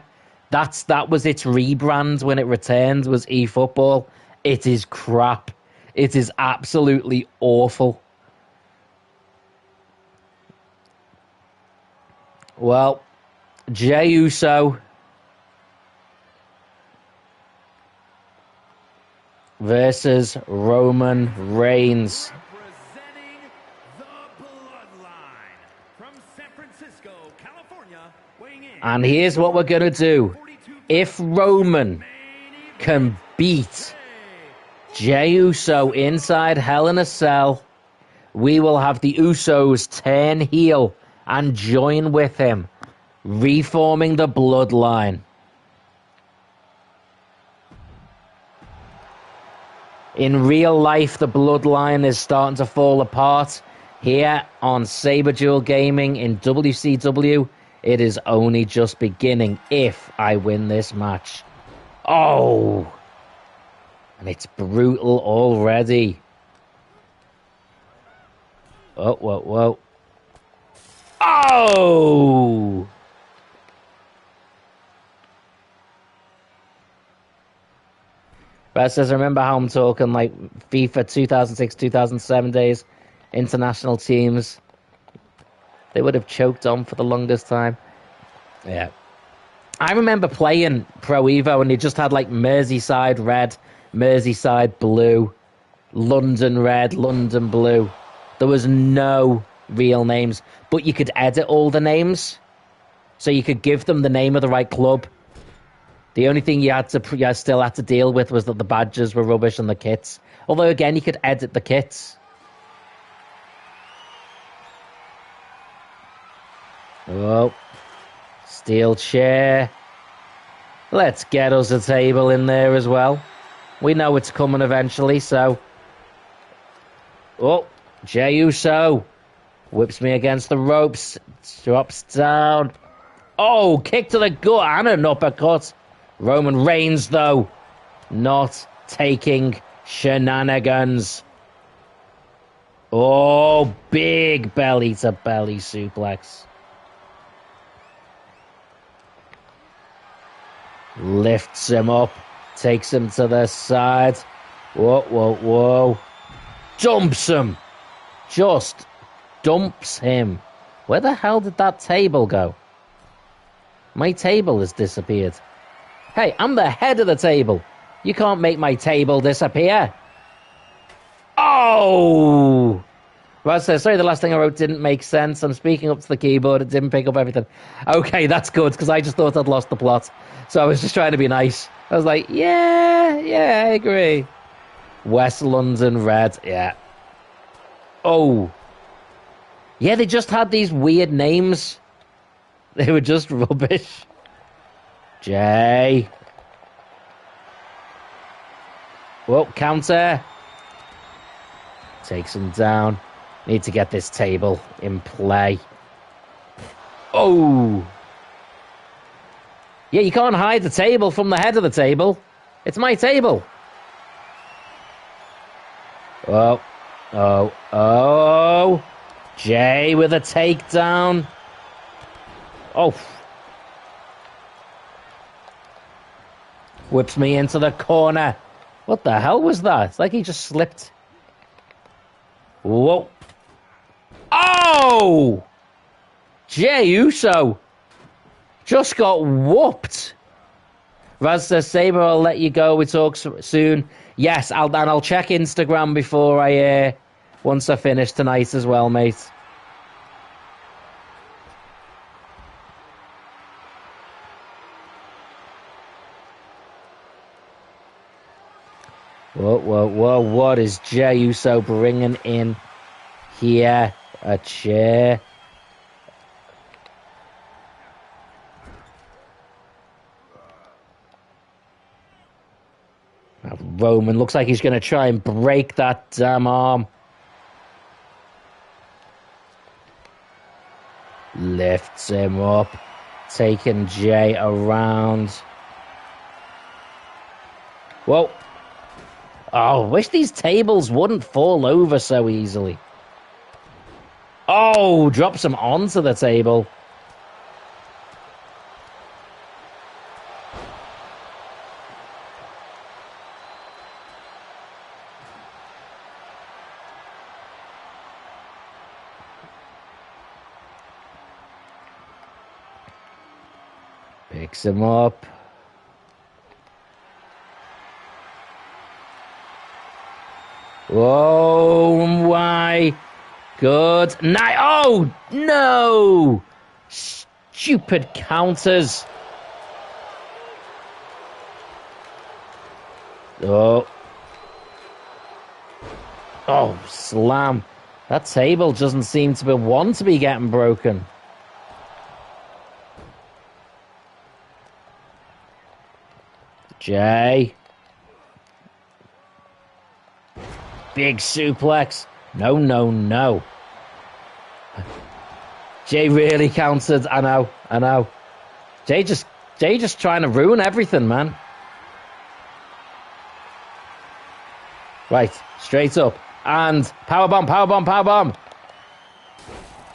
That was its rebrand when it returned, was eFootball. It is crap. It is absolutely awful. Well, Jey Uso versus Roman Reigns. Representing the Bloodline from San Francisco, California, weighing in. And here's what we're going to do. If Roman can beat Jey Uso inside Hell in a Cell, we will have the Usos turn heel and join with him, reforming the Bloodline. In real life, the Bloodline is starting to fall apart. Here on Saber Duel Gaming in WCW, it is only just beginning if I win this match. Oh! And it's brutal already. Oh, whoa, whoa. Oh! Brad says, I remember how I'm talking like FIFA 2006, 2007 days, international teams. They would have choked on for the longest time. Yeah. I remember playing Pro Evo and they just had like Merseyside red, Merseyside blue, London red, London blue. There was no real names, but you could edit all the names. So you could give them the name of the right club. The only thing you still had to deal with was that the badges were rubbish and the kits. Although, again, you could edit the kits. Oh. Steel chair. Let's get us a table in there as well. We know it's coming eventually, so... Oh, Jey Uso whips me against the ropes. Drops down. Oh, kick to the gut and an uppercut. Roman Reigns, though, not taking shenanigans. Oh, big belly-to-belly suplex. Lifts him up, takes him to the side. Whoa, whoa, whoa. Dumps him. Just dumps him. Where the hell did that table go? My table has disappeared. Hey, I'm the head of the table. You can't make my table disappear. Oh! Raz says, sorry, the last thing I wrote didn't make sense. I'm speaking up to the keyboard. It didn't pick up everything. Okay, that's good, because I just thought I'd lost the plot. So I was just trying to be nice. I was like, yeah, I agree. West London Red, yeah. Oh. Yeah, they just had these weird names. They were just rubbish. Jay. Well, counter. Takes him down. Need to get this table in play. Oh. Yeah, you can't hide the table from the head of the table. It's my table. Well, Oh, oh. Jay with a takedown. Oh. Whips me into the corner. What the hell was that? It's like he just slipped. Whoa. Oh! Jey Uso just got whooped. Raz says, Sabre, I'll let you go. We talk soon. Yes, I'll check Instagram before once I finish tonight as well, mate. Whoa, whoa, whoa. What is Jey Uso bringing in here? A chair. Roman looks like he's going to try and break that damn arm. Lifts him up. Taking Jey around. Whoa. Oh, wish these tables wouldn't fall over so easily. Oh, drops him onto the table. Picks him up. Oh my good night. Oh no! Stupid counters. Oh. Oh, slam. That table doesn't seem to be one to be getting broken. Jey. Big suplex. No, no, no. Jey really countered. I know. Jey just trying to ruin everything, man. Right, straight up. And powerbomb.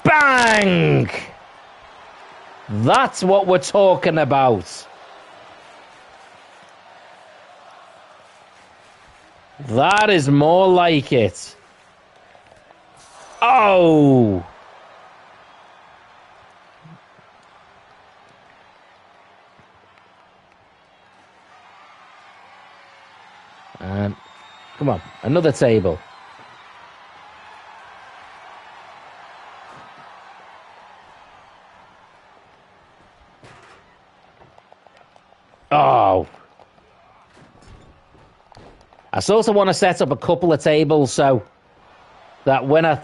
Bang! That's what we're talking about. That is more like it. Oh! And come on, another table. Oh. I sort of want to set up a couple of tables so that when I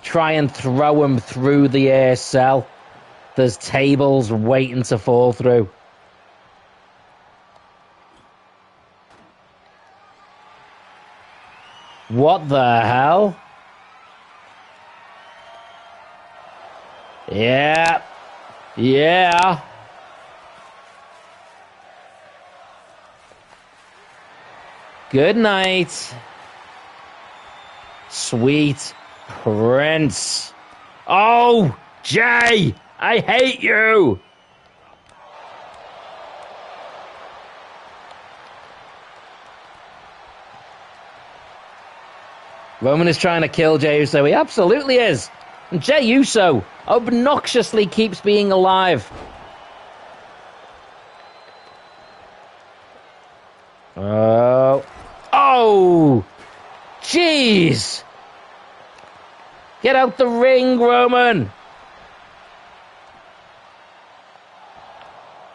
try and throw them through the air cell, there's tables waiting to fall through. What the hell? Yeah. Yeah. Good night. Sweet Prince. Oh, Jey, I hate you. Roman is trying to kill Jey Uso. He absolutely is. And Jey Uso obnoxiously keeps being alive. Oh. Oh! Jeez! Get out the ring, Roman!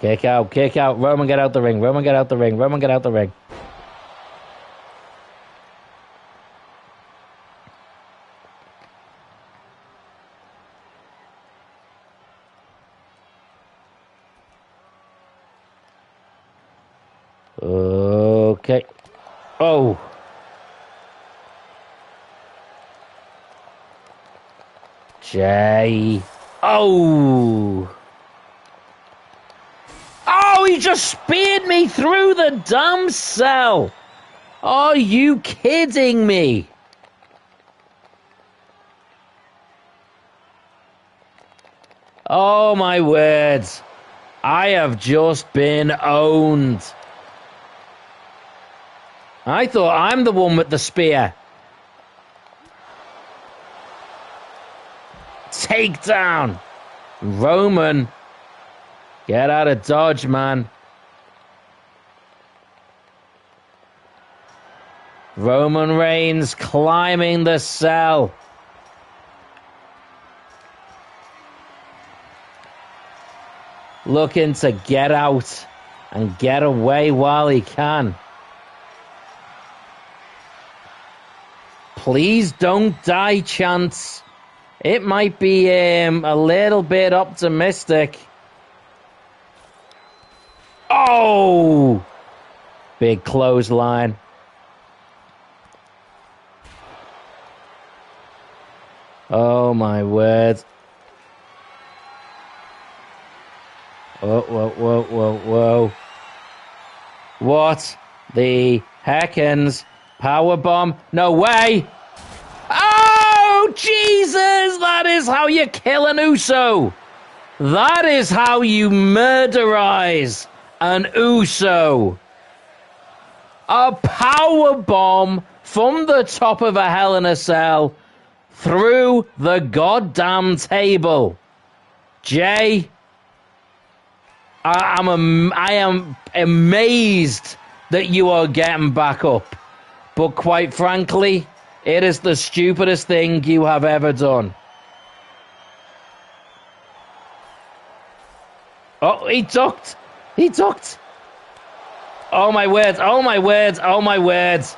Kick out. Roman, get out the ring. Roman, get out the ring. Okay. Oh. Jey. Oh. Oh, he just speared me through the dumb cell. Are you kidding me? Oh, my words. I have just been owned. I thought I'm the one with the spear. Takedown. Roman. Get out of dodge, man. Roman Reigns climbing the cell. Looking to get out and get away while he can. Please don't die, Chance. It might be a little bit optimistic. Oh! Big clothesline. Oh, my word. Whoa, whoa, whoa, whoa, whoa. What the heckins? Powerbomb? No way! Oh, Jesus! That is how you kill an Uso! That is how you murderize an Uso! A powerbomb from the top of a Hell in a Cell through the goddamn table. Jay, I am amazed that you are getting back up. But quite frankly, it is the stupidest thing you have ever done. Oh, he ducked. He ducked. Oh, my words. Oh, my words. Oh, my words.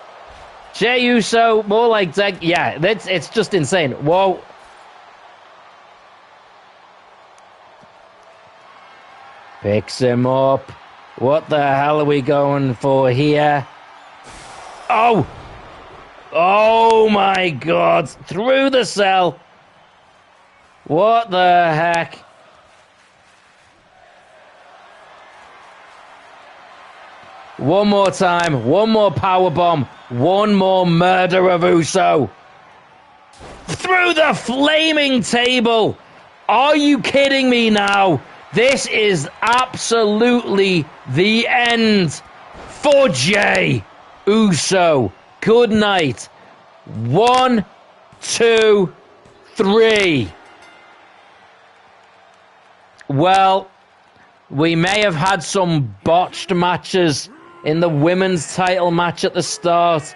Jey Uso, more like... Yeah, it's just insane. Whoa. Picks him up. What the hell are we going for here? Oh! Oh, my God. Through the cell. What the heck? One more time. One more powerbomb. One more murder of Uso. Through the flaming table. Are you kidding me now? This is absolutely the end for Jey Uso. Good night. 1, 2, 3. Well, we may have had some botched matches in the women's title match at the start,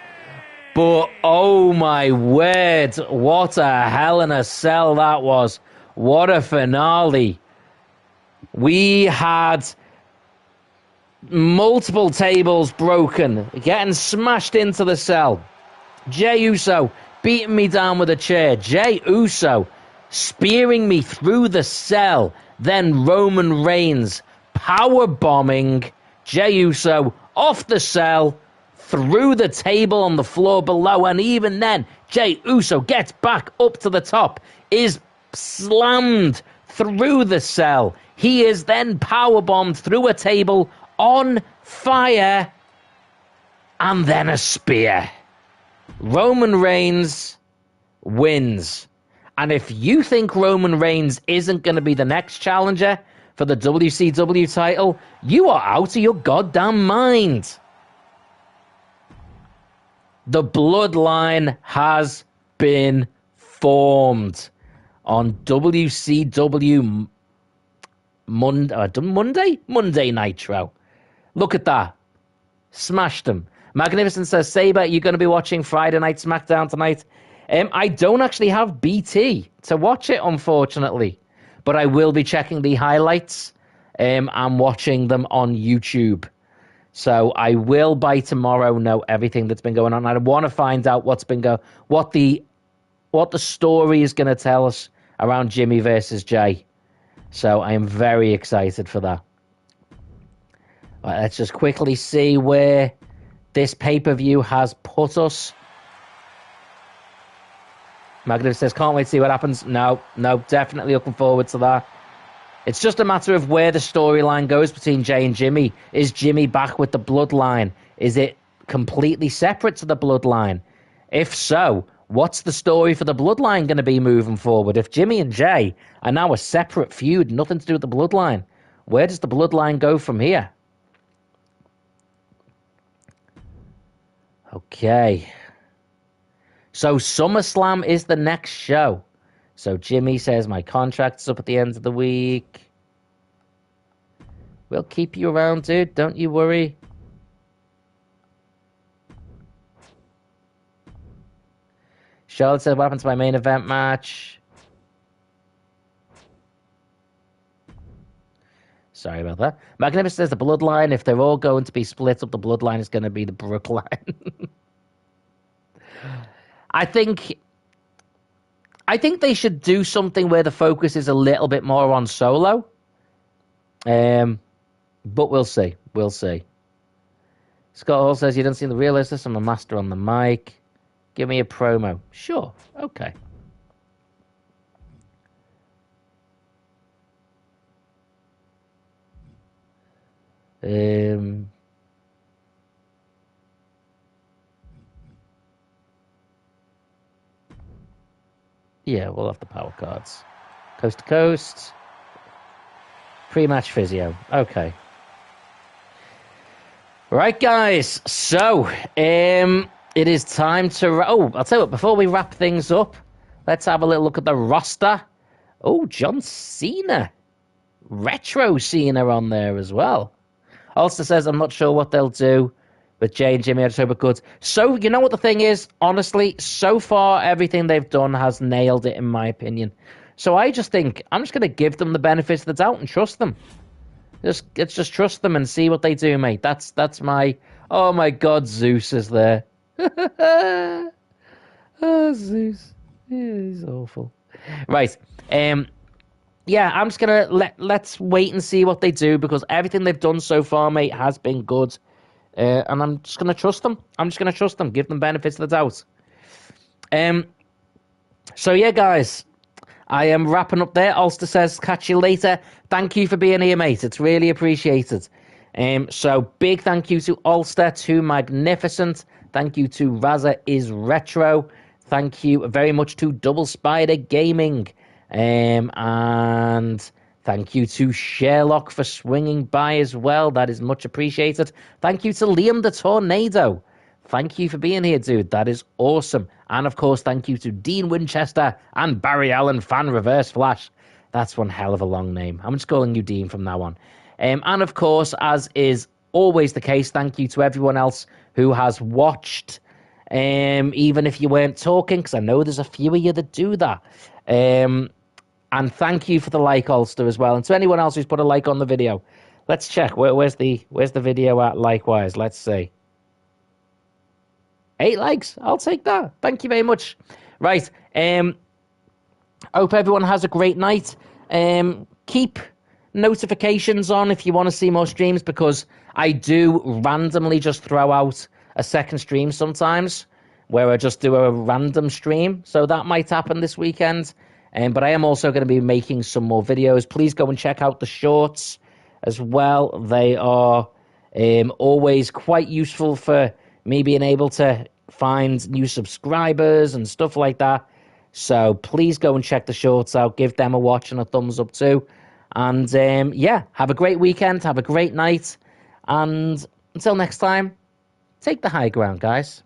but oh my word, what a Hell in a Cell that was. What a finale. We had multiple tables broken, getting smashed into the cell. Jey Uso beating me down with a chair. Jey Uso spearing me through the cell. Then Roman Reigns power bombing Jey Uso off the cell, through the table on the floor below, and even then, Jey Uso gets back up to the top, is slammed through the cell. He is then powerbombed through a table on fire, and then a spear. Roman Reigns wins. And if you think Roman Reigns isn't going to be the next challenger for the WCW title, you are out of your goddamn mind. The bloodline has been formed on WCW Monday Nitro. Look at that. Smashed them. Magnificent says, Saber, you're going to be watching Friday Night SmackDown tonight? I don't actually have BT to watch it, unfortunately. But I will be checking the highlights and watching them on YouTube. So I will by tomorrow know everything that's been going on. I want to find out what the story is going to tell us around Jimmy versus Jey. So I am very excited for that. Right, let's just quickly see where this pay-per-view has put us. Magnificent says, can't wait to see what happens. No, definitely looking forward to that. It's just a matter of where the storyline goes between Jey and Jimmy. Is Jimmy back with the bloodline? Is it completely separate to the bloodline? If so, what's the story for the Bloodline going to be moving forward? If Jimmy and Jay are now a separate feud, nothing to do with the Bloodline, where does the Bloodline go from here? Okay. So SummerSlam is the next show. So Jimmy says, my contract's up at the end of the week. We'll keep you around, dude. Don't you worry. Charlotte said, what happened to my main event match? Sorry about that. Magnificent says the Bloodline, if they're all going to be split up, the Bloodline is going to be the Brookline. I think they should do something where the focus is a little bit more on Solo. But we'll see. We'll see. Scott Hall says, you don't seem the realist. I'm a master on the mic. Give me a promo. Sure. Okay. Yeah, we'll have the power cards. Coast to coast. Pre-match physio. Okay. Right, guys. So, it is time to... Oh, I'll tell you what, before we wrap things up, let's have a little look at the roster. Oh, John Cena. Retro Cena on there as well. Ulster says, I'm not sure what they'll do with Jay and Jimmy. I just hope it good. So, you know what the thing is? Honestly, so far, everything they've done has nailed it, in my opinion. So I just think, I'm just going to give them the benefits of the doubt and trust them. Let's just trust them and see what they do, mate. That's my... Oh, my God, Zeus is there. Oh, Zeus. Yeah, he's awful. Right. Yeah, I'm just going to... Let's wait and see what they do, because everything they've done so far, mate, has been good. And I'm just going to trust them. I'm just going to trust them. Give them benefits of the doubt. So, yeah, guys... I am wrapping up there. Ulster says, catch you later. Thank you for being here, mate. It's really appreciated. So big thank you to Ulster, to Magnificent. Thank you to Raza is Retro. Thank you very much to Double Spider Gaming. And thank you to Sherlock for swinging by as well. That is much appreciated. Thank you to Liam the Tornado. Thank you for being here, dude. That is awesome. And, of course, thank you to Dean Winchester and Barry Allen, Fan Reverse Flash. That's one hell of a long name. I'm just calling you Dean from now on. And, of course, as is always the case, thank you to everyone else who has watched, even if you weren't talking, because I know there's a few of you that do that. And thank you for the like, Ulster, as well. And to anyone else who's put a like on the video. Let's check. Where's the video at, likewise? Let's see. 8 likes. I'll take that. Thank you very much. Right. Hope everyone has a great night. Keep notifications on if you want to see more streams, because I do randomly just throw out a second stream sometimes where I just do a random stream. So that might happen this weekend. But I am also going to be making some more videos. Please go and check out the shorts as well. They are always quite useful for me being able to find new subscribers and stuff like that. So please go and check the shorts out. Give them a watch and a thumbs up too. And yeah, have a great weekend. Have a great night. And until next time, take the high ground, guys.